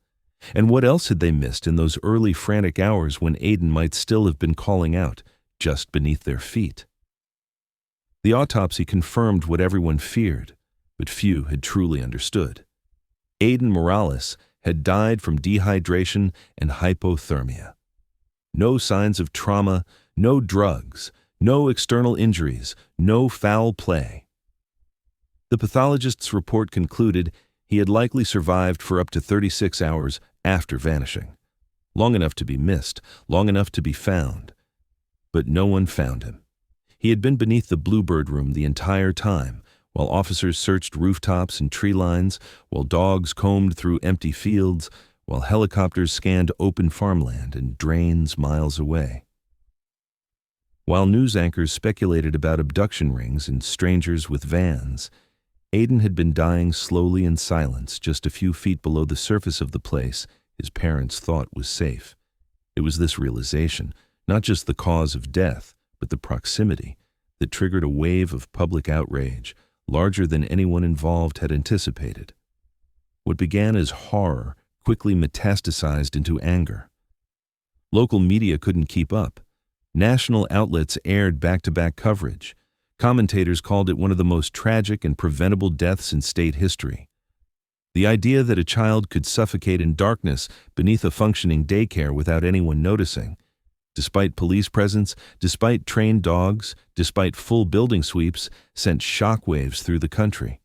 And what else had they missed in those early frantic hours when Aiden might still have been calling out, just beneath their feet? The autopsy confirmed what everyone feared, but few had truly understood. Aiden Morales had died from dehydration and hypothermia. No signs of trauma, no drugs, no external injuries, no foul play. The pathologist's report concluded he had likely survived for up to 36 hours after vanishing. Long enough to be missed, long enough to be found. But no one found him. He had been beneath the Bluebird room the entire time, while officers searched rooftops and tree lines, while dogs combed through empty fields, while helicopters scanned open farmland and drains miles away. While news anchors speculated about abduction rings and strangers with vans, Aiden had been dying slowly in silence just a few feet below the surface of the place his parents thought was safe. It was this realization, not just the cause of death, but the proximity, that triggered a wave of public outrage, larger than anyone involved had anticipated. What began as horror quickly metastasized into anger. Local media couldn't keep up. National outlets aired back-to-back coverage. Commentators called it one of the most tragic and preventable deaths in state history. The idea that a child could suffocate in darkness beneath a functioning daycare without anyone noticing, despite police presence, despite trained dogs, despite full building sweeps, sent shockwaves through the country.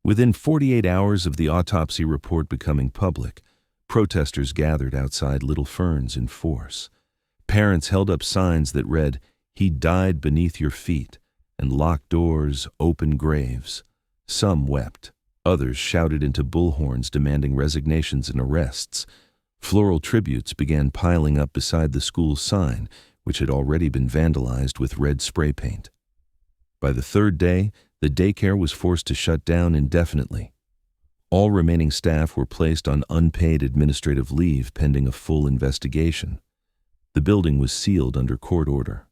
Within 48 hours of the autopsy report becoming public, protesters gathered outside Little Ferns in force. Parents held up signs that read, "He died beneath your feet," and locked doors, open graves. Some wept. Others shouted into bullhorns demanding resignations and arrests. Floral tributes began piling up beside the school's sign, which had already been vandalized with red spray paint. By the third day, the daycare was forced to shut down indefinitely. All remaining staff were placed on unpaid administrative leave pending a full investigation. The building was sealed under court order.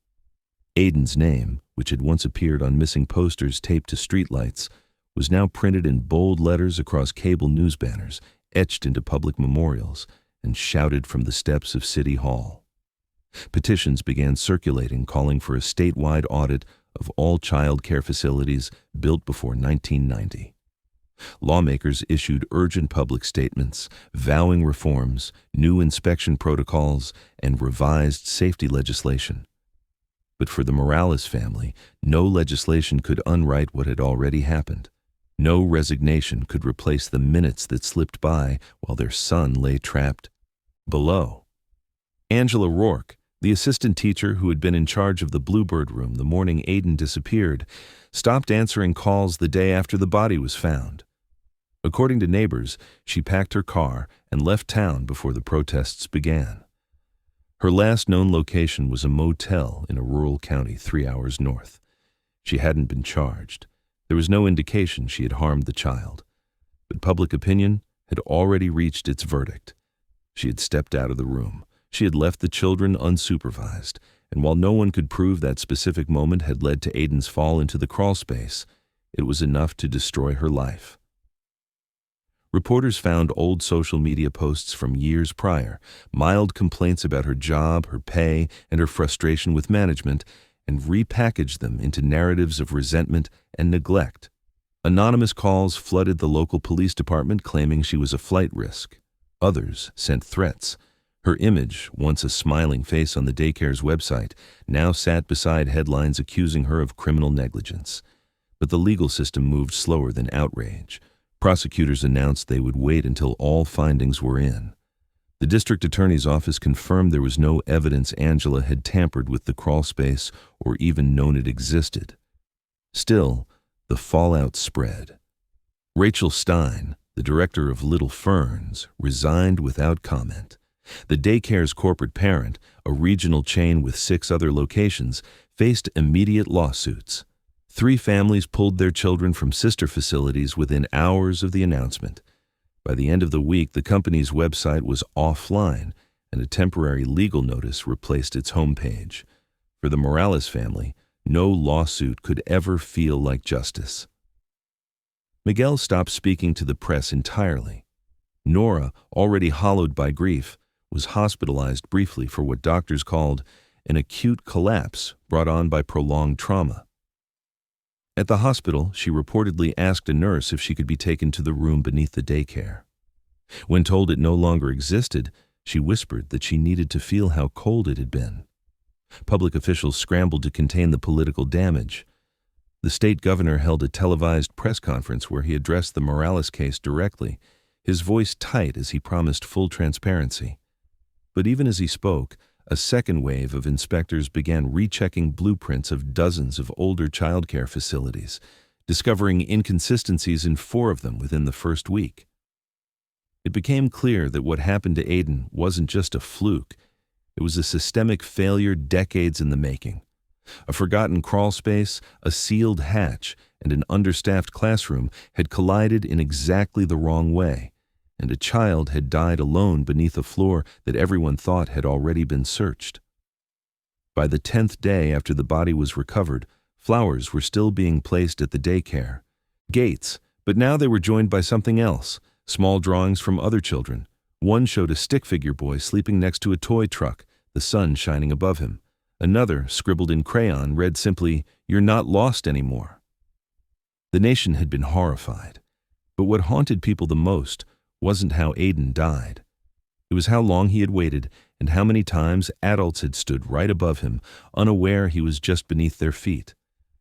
Aiden's name, which had once appeared on missing posters taped to streetlights, was now printed in bold letters across cable news banners, etched into public memorials, and shouted from the steps of City Hall. Petitions began circulating calling for a statewide audit of all child care facilities built before 1990. Lawmakers issued urgent public statements, vowing reforms, new inspection protocols, and revised safety legislation. But for the Morales family, no legislation could unwrite what had already happened. No resignation could replace the minutes that slipped by while their son lay trapped below. Angela Rourke, the assistant teacher who had been in charge of the Bluebird room the morning Aiden disappeared, stopped answering calls the day after the body was found. According to neighbors, she packed her car and left town before the protests began. Her last known location was a motel in a rural county 3 hours north. She hadn't been charged. There was no indication she had harmed the child. But public opinion had already reached its verdict. She had stepped out of the room. She had left the children unsupervised, and while no one could prove that specific moment had led to Aiden's fall into the crawlspace, it was enough to destroy her life. Reporters found old social media posts from years prior, mild complaints about her job, her pay, and her frustration with management, and repackaged them into narratives of resentment and neglect. Anonymous calls flooded the local police department claiming she was a flight risk. Others sent threats. Her image, once a smiling face on the daycare's website, now sat beside headlines accusing her of criminal negligence. But the legal system moved slower than outrage. Prosecutors announced they would wait until all findings were in. The district attorney's office confirmed there was no evidence Angela had tampered with the crawlspace or even known it existed. Still, the fallout spread. Rachel Stein, the director of Little Ferns, resigned without comment. The daycare's corporate parent, a regional chain with 6 other locations, faced immediate lawsuits. 3 families pulled their children from sister facilities within hours of the announcement. By the end of the week, the company's website was offline, and a temporary legal notice replaced its homepage. For the Morales family, no lawsuit could ever feel like justice. Miguel stopped speaking to the press entirely. Nora, already hollowed by grief, was hospitalized briefly for what doctors called an acute collapse brought on by prolonged trauma. At the hospital, she reportedly asked a nurse if she could be taken to the room beneath the daycare. When told it no longer existed, she whispered that she needed to feel how cold it had been. Public officials scrambled to contain the political damage. The state governor held a televised press conference where he addressed the Morales case directly, his voice tight as he promised full transparency. But even as he spoke, a second wave of inspectors began rechecking blueprints of dozens of older childcare facilities, discovering inconsistencies in 4 of them within the first week. It became clear that what happened to Aiden wasn't just a fluke. It was a systemic failure decades in the making. A forgotten crawlspace, a sealed hatch, and an understaffed classroom had collided in exactly the wrong way, and a child had died alone beneath a floor that everyone thought had already been searched. By the 10th day after the body was recovered, flowers were still being placed at the daycare. Gates, but now they were joined by something else, small drawings from other children. One showed a stick figure boy sleeping next to a toy truck, the sun shining above him. Another, scribbled in crayon, read simply, "You're not lost anymore." The nation had been horrified, but what haunted people the most wasn't how Aiden died. It was how long he had waited and how many times adults had stood right above him, unaware he was just beneath their feet.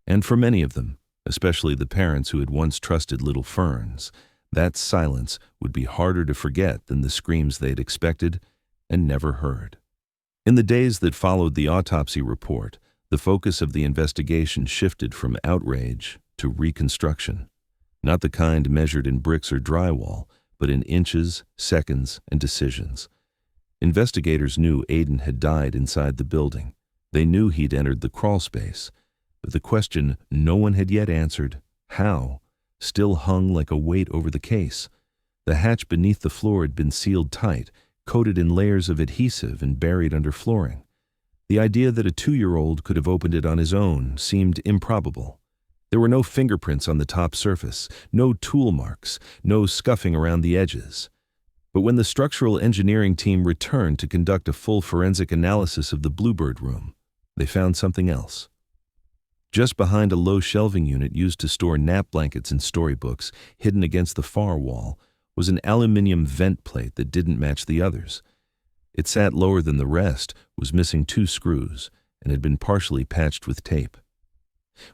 And for many of them, especially the parents who had once trusted little ferns, that silence would be harder to forget than the screams they had expected and never heard. In the days that followed the autopsy report, the focus of the investigation shifted from outrage to reconstruction. Not the kind measured in bricks or drywall, but in inches, seconds, and decisions. Investigators knew Aiden had died inside the building. They knew he'd entered the crawlspace, but the question no one had yet answered, how, still hung like a weight over the case. The hatch beneath the floor had been sealed tight, coated in layers of adhesive and buried under flooring. The idea that a 2-year-old could have opened it on his own seemed improbable. There were no fingerprints on the top surface, no tool marks, no scuffing around the edges. But when the structural engineering team returned to conduct a full forensic analysis of the Bluebird room, they found something else. Just behind a low shelving unit used to store nap blankets and storybooks, hidden against the far wall, was an aluminum vent plate that didn't match the others. It sat lower than the rest, was missing 2 screws, and had been partially patched with tape.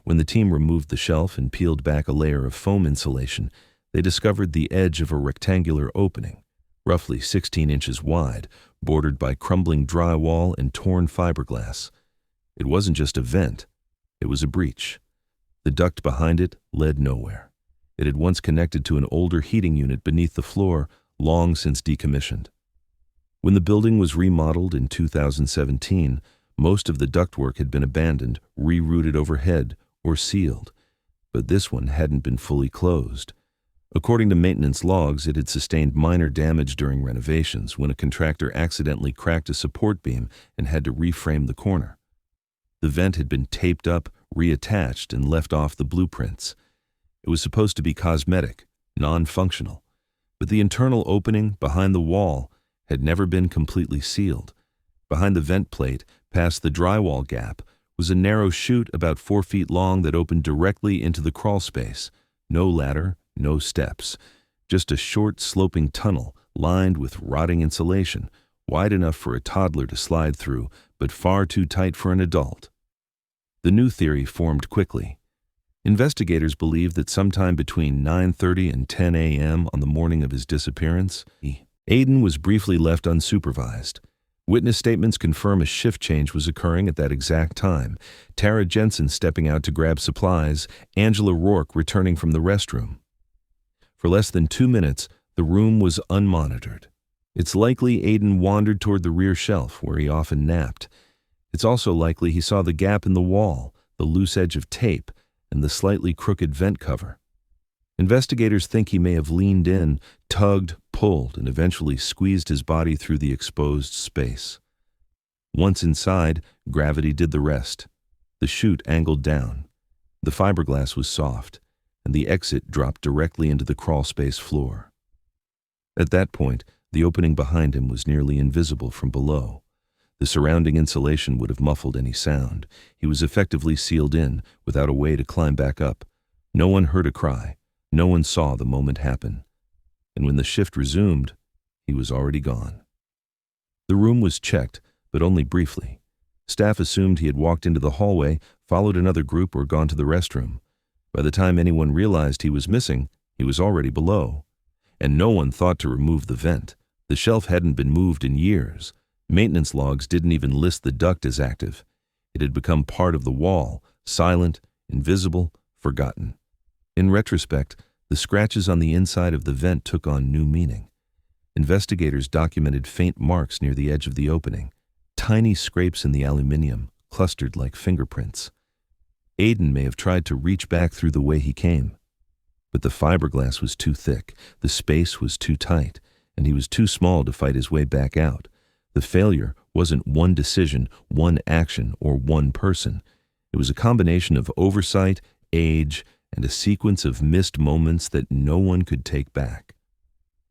When the team removed the shelf and peeled back a layer of foam insulation, they discovered the edge of a rectangular opening, roughly 16 inches wide, bordered by crumbling drywall and torn fiberglass. It wasn't just a vent, it was a breach. The duct behind it led nowhere. It had once connected to an older heating unit beneath the floor, long since decommissioned. When the building was remodeled in 2017, most of the ductwork had been abandoned, rerouted overhead, or sealed, but this one hadn't been fully closed. According to maintenance logs, it had sustained minor damage during renovations when a contractor accidentally cracked a support beam and had to reframe the corner. The vent had been taped up, reattached, and left off the blueprints. It was supposed to be cosmetic, non-functional, but the internal opening behind the wall had never been completely sealed. Behind the vent plate, past the drywall gap, was a narrow chute about 4 feet long that opened directly into the crawlspace. No ladder, no steps, just a short sloping tunnel lined with rotting insulation, wide enough for a toddler to slide through, but far too tight for an adult. The new theory formed quickly. Investigators believed that sometime between 9:30 and 10 a.m. on the morning of his disappearance, Aiden was briefly left unsupervised. Witness statements confirm a shift change was occurring at that exact time. Tara Jensen stepping out to grab supplies, Angela Rourke returning from the restroom. For less than 2 minutes, the room was unmonitored. It's likely Aiden wandered toward the rear shelf, where he often napped. It's also likely he saw the gap in the wall, the loose edge of tape, and the slightly crooked vent cover. Investigators think he may have leaned in, tugged, pulled, and eventually squeezed his body through the exposed space. Once inside, gravity did the rest. The chute angled down. The fiberglass was soft, and the exit dropped directly into the crawlspace floor. At that point, the opening behind him was nearly invisible from below. The surrounding insulation would have muffled any sound. He was effectively sealed in, without a way to climb back up. No one heard a cry. No one saw the moment happen. And when the shift resumed, he was already gone. The room was checked, but only briefly. Staff assumed he had walked into the hallway, followed another group, or gone to the restroom. By the time anyone realized he was missing, he was already below. And no one thought to remove the vent. The shelf hadn't been moved in years. Maintenance logs didn't even list the duct as active. It had become part of the wall, silent, invisible, forgotten. In retrospect, the scratches on the inside of the vent took on new meaning. Investigators documented faint marks near the edge of the opening, tiny scrapes in the aluminum, clustered like fingerprints. Aiden may have tried to reach back through the way he came. But the fiberglass was too thick, the space was too tight, and he was too small to fight his way back out. The failure wasn't one decision, one action, or one person. It was a combination of oversight, age, and a sequence of missed moments that no one could take back.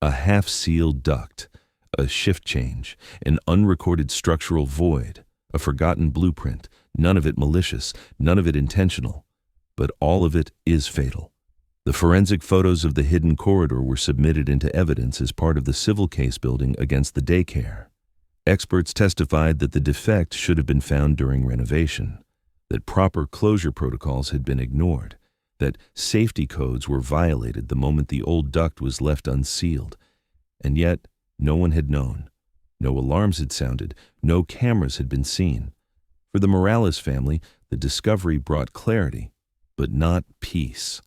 A half-sealed duct, a shift change, an unrecorded structural void, a forgotten blueprint, none of it malicious, none of it intentional, but all of it is fatal. The forensic photos of the hidden corridor were submitted into evidence as part of the civil case building against the daycare. Experts testified that the defect should have been found during renovation, that proper closure protocols had been ignored, that safety codes were violated the moment the old duct was left unsealed, and yet no one had known. No alarms had sounded, no cameras had been seen. For the Morales family, the discovery brought clarity, but not peace.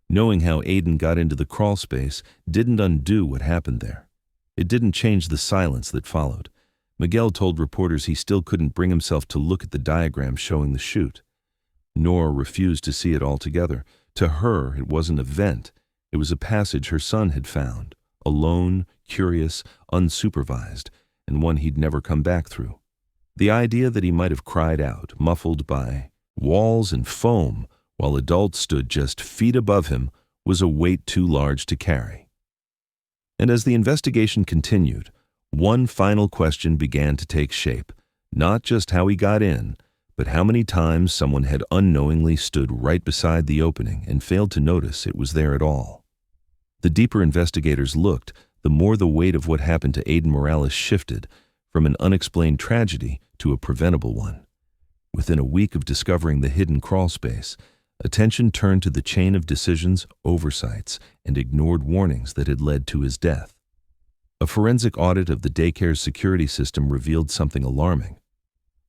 Knowing how Aiden got into the crawlspace didn't undo what happened there. It didn't change the silence that followed. Miguel told reporters he still couldn't bring himself to look at the diagram showing the chute. Nora refused to see it altogether. To her, it wasn't a vent. It was a passage her son had found, alone, curious, unsupervised, and one he'd never come back through. The idea that he might have cried out, muffled by walls and foam, while adults stood just feet above him, was a weight too large to carry. And as the investigation continued, one final question began to take shape, not just how he got in, but how many times someone had unknowingly stood right beside the opening and failed to notice it was there at all. The deeper investigators looked, the more the weight of what happened to Aiden Morales shifted from an unexplained tragedy to a preventable one. Within a week of discovering the hidden crawlspace, attention turned to the chain of decisions, oversights, and ignored warnings that had led to his death. A forensic audit of the daycare's security system revealed something alarming.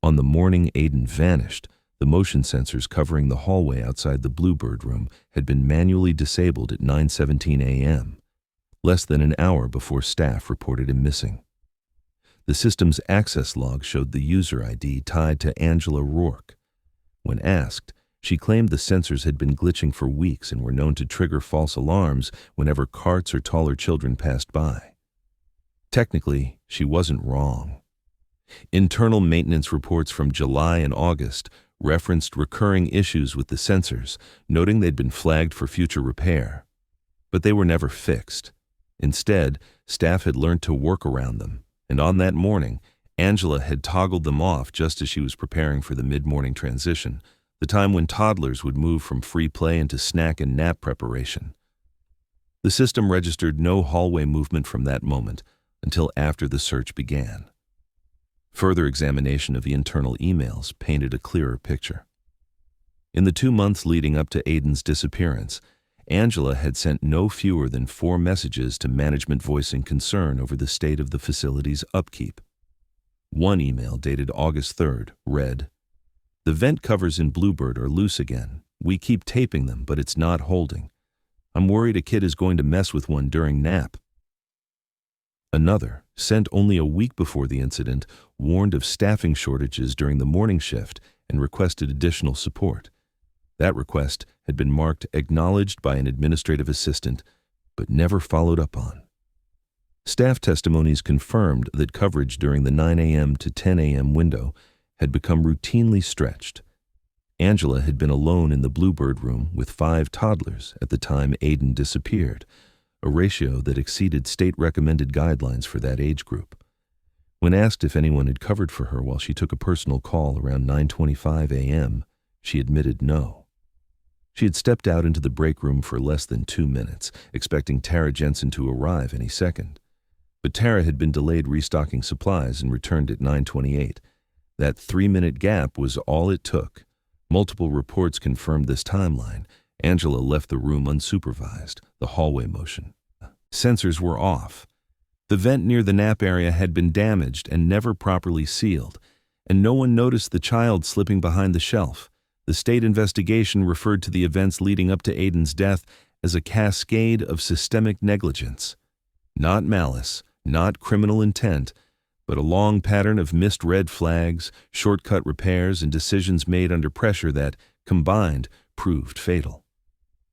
On the morning Aiden vanished, the motion sensors covering the hallway outside the Bluebird room had been manually disabled at 9:17 a.m., less than an hour before staff reported him missing. The system's access log showed the user ID tied to Angela Rourke. When asked, she claimed the sensors had been glitching for weeks and were known to trigger false alarms whenever carts or taller children passed by. Technically, she wasn't wrong. Internal maintenance reports from July and August referenced recurring issues with the sensors, noting they'd been flagged for future repair. But they were never fixed. Instead, staff had learned to work around them, and on that morning, Angela had toggled them off just as she was preparing for the mid-morning transition, the time when toddlers would move from free play into snack and nap preparation. The system registered no hallway movement from that moment until after the search began. Further examination of the internal emails painted a clearer picture. In the 2 months leading up to Aiden's disappearance, Angela had sent no fewer than 4 messages to management voicing concern over the state of the facility's upkeep. One email dated August 3rd read, "The vent covers in Bluebird are loose again. We keep taping them, but it's not holding. I'm worried a kid is going to mess with one during nap." Another, sent only a week before the incident, warned of staffing shortages during the morning shift and requested additional support. That request had been marked acknowledged by an administrative assistant, but never followed up on. Staff testimonies confirmed that coverage during the 9 a.m. to 10 a.m. window had become routinely stretched. Angela had been alone in the Bluebird room with 5 toddlers at the time Aiden disappeared, a ratio that exceeded state-recommended guidelines for that age group. When asked if anyone had covered for her while she took a personal call around 9:25 a.m., she admitted no. She had stepped out into the break room for less than 2 minutes, expecting Tara Jensen to arrive any second. But Tara had been delayed restocking supplies and returned at 9:28. That 3-minute gap was all it took. Multiple reports confirmed this timeline. Angela left the room unsupervised, the hallway motion. Sensors were off. The vent near the nap area had been damaged and never properly sealed, and no one noticed the child slipping behind the shelf. The state investigation referred to the events leading up to Aiden's death as a cascade of systemic negligence. Not malice, not criminal intent, but a long pattern of missed red flags, shortcut repairs, and decisions made under pressure that, combined, proved fatal.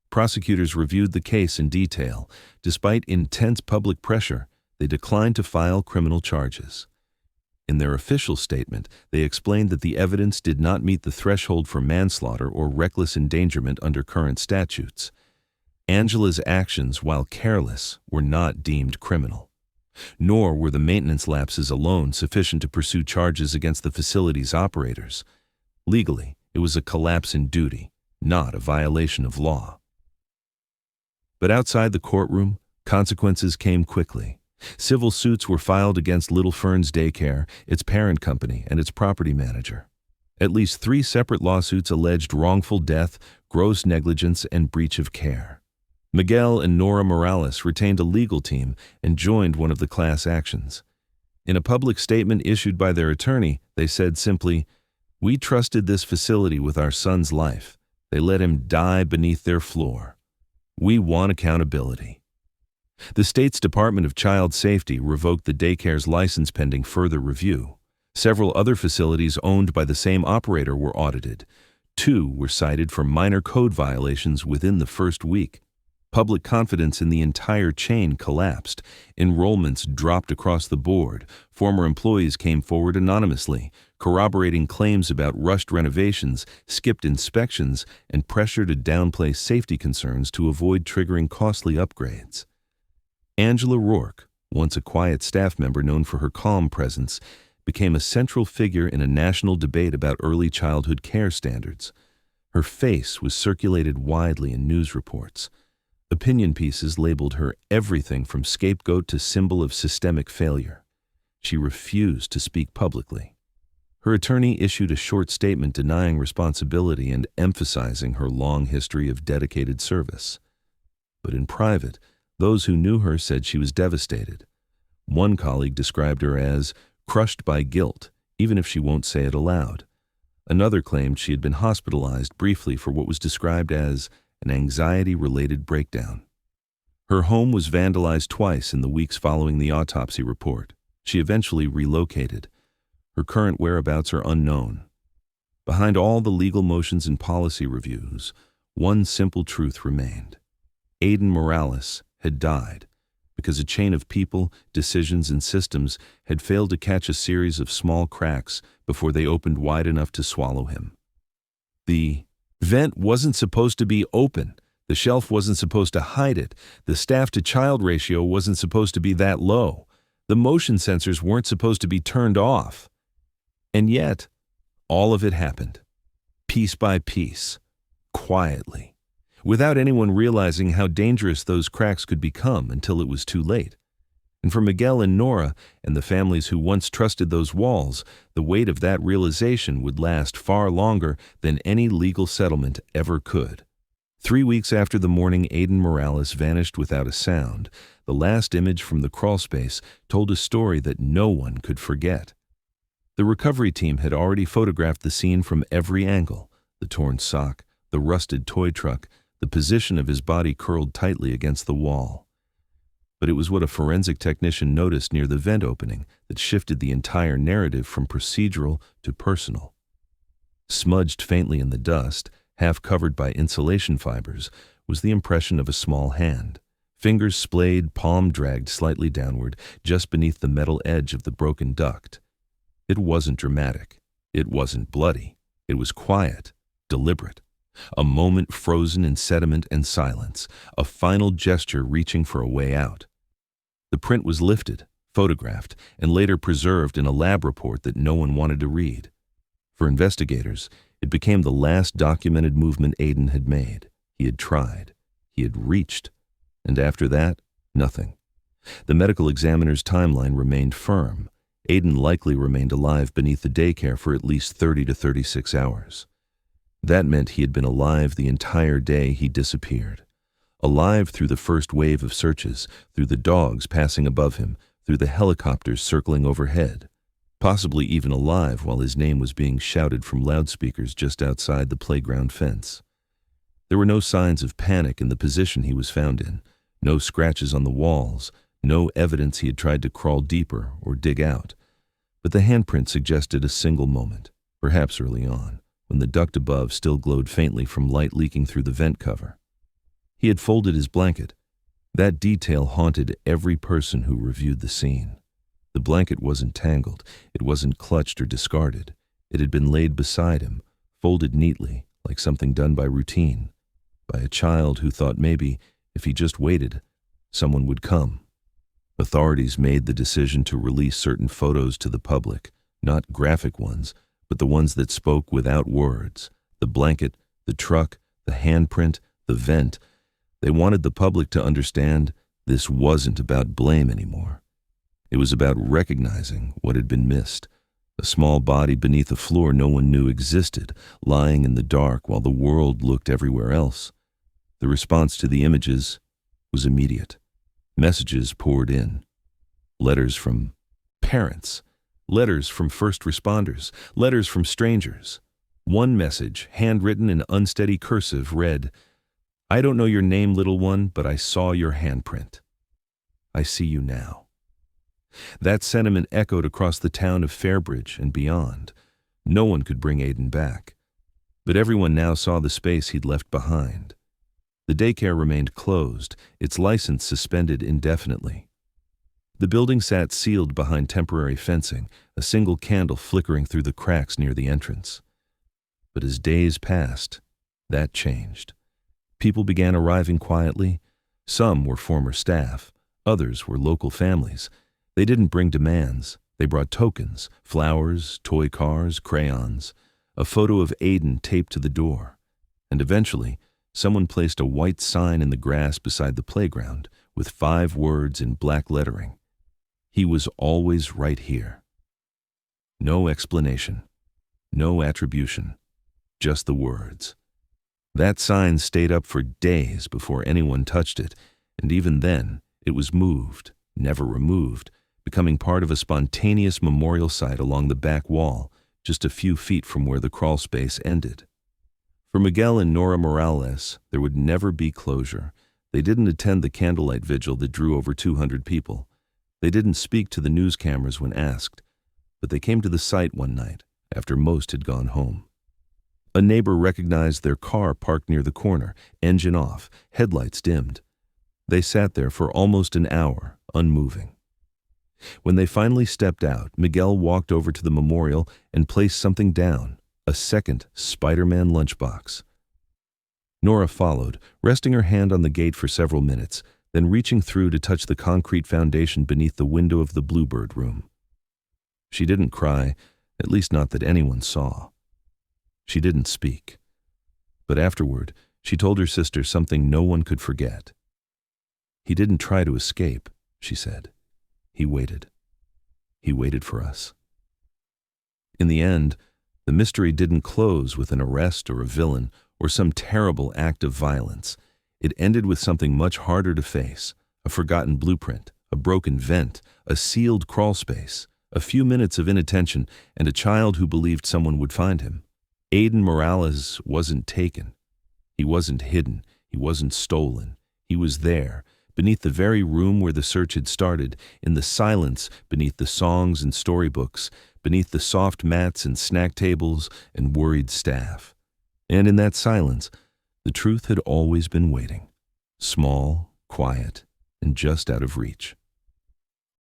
Prosecutors reviewed the case in detail. Despite intense public pressure, they declined to file criminal charges. In their official statement, they explained that the evidence did not meet the threshold for manslaughter or reckless endangerment under current statutes. Angela's actions, while careless, were not deemed criminal. Nor were the maintenance lapses alone sufficient to pursue charges against the facility's operators. Legally, it was a collapse in duty, not a violation of law. But outside the courtroom, consequences came quickly. Civil suits were filed against Little Ferns Daycare, its parent company, and its property manager. At least 3 separate lawsuits alleged wrongful death, gross negligence, and breach of care. Miguel and Nora Morales retained a legal team and joined one of the class actions. In a public statement issued by their attorney, they said simply, "We trusted this facility with our son's life. They let him die beneath their floor. We want accountability." The state's Department of Child Safety revoked the daycare's license pending further review. Several other facilities owned by the same operator were audited. 2 were cited for minor code violations within the first week. Public confidence in the entire chain collapsed. Enrollments dropped across the board. Former employees came forward anonymously, corroborating claims about rushed renovations, skipped inspections, and pressure to downplay safety concerns to avoid triggering costly upgrades. Angela Rourke, once a quiet staff member known for her calm presence, became a central figure in a national debate about early childhood care standards. Her face was circulated widely in news reports. Opinion pieces labeled her everything from scapegoat to symbol of systemic failure. She refused to speak publicly. Her attorney issued a short statement denying responsibility and emphasizing her long history of dedicated service. But in private, those who knew her said she was devastated. One colleague described her as crushed by guilt, even if she won't say it aloud. Another claimed she had been hospitalized briefly for what was described as an anxiety-related breakdown. Her home was vandalized twice in the weeks following the autopsy report. She eventually relocated. Her current whereabouts are unknown. Behind all the legal motions and policy reviews, one simple truth remained. Aiden Morales had died because a chain of people, decisions, and systems had failed to catch a series of small cracks before they opened wide enough to swallow him. The vent wasn't supposed to be open. The shelf wasn't supposed to hide it. The staff-to-child ratio wasn't supposed to be that low. The motion sensors weren't supposed to be turned off. And yet, all of it happened, piece by piece, quietly, without anyone realizing how dangerous those cracks could become until it was too late. And for Miguel and Nora and the families who once trusted those walls, the weight of that realization would last far longer than any legal settlement ever could. 3 weeks after the morning Aiden Morales vanished without a sound, the last image from the Crawlspace told a story that no one could forget. The recovery team had already photographed the scene from every angle: the torn sock, the rusted toy truck, the position of his body curled tightly against the wall. But it was what a forensic technician noticed near the vent opening that shifted the entire narrative from procedural to personal. Smudged faintly in the dust, half covered by insulation fibers, was the impression of a small hand. Fingers splayed, palm dragged slightly downward, just beneath the metal edge of the broken duct. It wasn't dramatic. It wasn't bloody. It was quiet, deliberate. A moment frozen in sediment and silence, a final gesture reaching for a way out. The print was lifted, photographed, and later preserved in a lab report that no one wanted to read. For investigators, it became the last documented movement Aiden had made. He had tried. He had reached. And after that, nothing. The medical examiner's timeline remained firm. Aiden likely remained alive beneath the daycare for at least 30 to 36 hours. That meant he had been alive the entire day he disappeared. Alive through the first wave of searches, through the dogs passing above him, through the helicopters circling overhead. Possibly even alive while his name was being shouted from loudspeakers just outside the playground fence. There were no signs of panic in the position he was found in, no scratches on the walls, no evidence he had tried to crawl deeper or dig out. But the handprint suggested a single moment, perhaps early on, when the duct above still glowed faintly from light leaking through the vent cover. He had folded his blanket. That detail haunted every person who reviewed the scene. The blanket wasn't tangled, it wasn't clutched or discarded. It had been laid beside him, folded neatly, like something done by routine, by a child who thought maybe, if he just waited, someone would come. Authorities made the decision to release certain photos to the public, not graphic ones, but the ones that spoke without words. The blanket, the truck, the handprint, the vent. They wanted the public to understand this wasn't about blame anymore. It was about recognizing what had been missed. A small body beneath a floor no one knew existed, lying in the dark while the world looked everywhere else. The response to the images was immediate. Messages poured in. Letters from parents, letters from first responders, letters from strangers. One message, handwritten in unsteady cursive, read, "I don't know your name, little one, but I saw your handprint. I see you now." That sentiment echoed across the town of Fairbridge and beyond. No one could bring Aiden back, but everyone now saw the space he'd left behind. The daycare remained closed, its license suspended indefinitely. The building sat sealed behind temporary fencing, a single candle flickering through the cracks near the entrance. But as days passed, that changed. People began arriving quietly. Some were former staff, others were local families. They didn't bring demands. They brought tokens, flowers, toy cars, crayons, a photo of Aiden taped to the door. And eventually, someone placed a white sign in the grass beside the playground with 5 words in black lettering. He was always right here. No explanation, no attribution, just the words. That sign stayed up for days before anyone touched it, and even then, it was moved, never removed, becoming part of a spontaneous memorial site along the back wall, just a few feet from where the crawlspace ended. For Miguel and Nora Morales, there would never be closure. They didn't attend the candlelight vigil that drew over 200 people. They didn't speak to the news cameras when asked, but they came to the site one night after most had gone home. A neighbor recognized their car parked near the corner, engine off, headlights dimmed. They sat there for almost an hour, unmoving. When they finally stepped out, Miguel walked over to the memorial and placed something down, a second Spider-Man lunchbox. Nora followed, resting her hand on the gate for several minutes, then reaching through to touch the concrete foundation beneath the window of the Bluebird room. She didn't cry, at least not that anyone saw. She didn't speak. But afterward, she told her sister something no one could forget. "He didn't try to escape," she said. "He waited. He waited for us." In the end, the mystery didn't close with an arrest or a villain or some terrible act of violence. It ended with something much harder to face, a forgotten blueprint, a broken vent, a sealed crawlspace, a few minutes of inattention, and a child who believed someone would find him. Aiden Morales wasn't taken. He wasn't hidden. He wasn't stolen. He was there, beneath the very room where the search had started, in the silence beneath the songs and storybooks, beneath the soft mats and snack tables and worried staff. And in that silence, the truth had always been waiting, small, quiet, and just out of reach.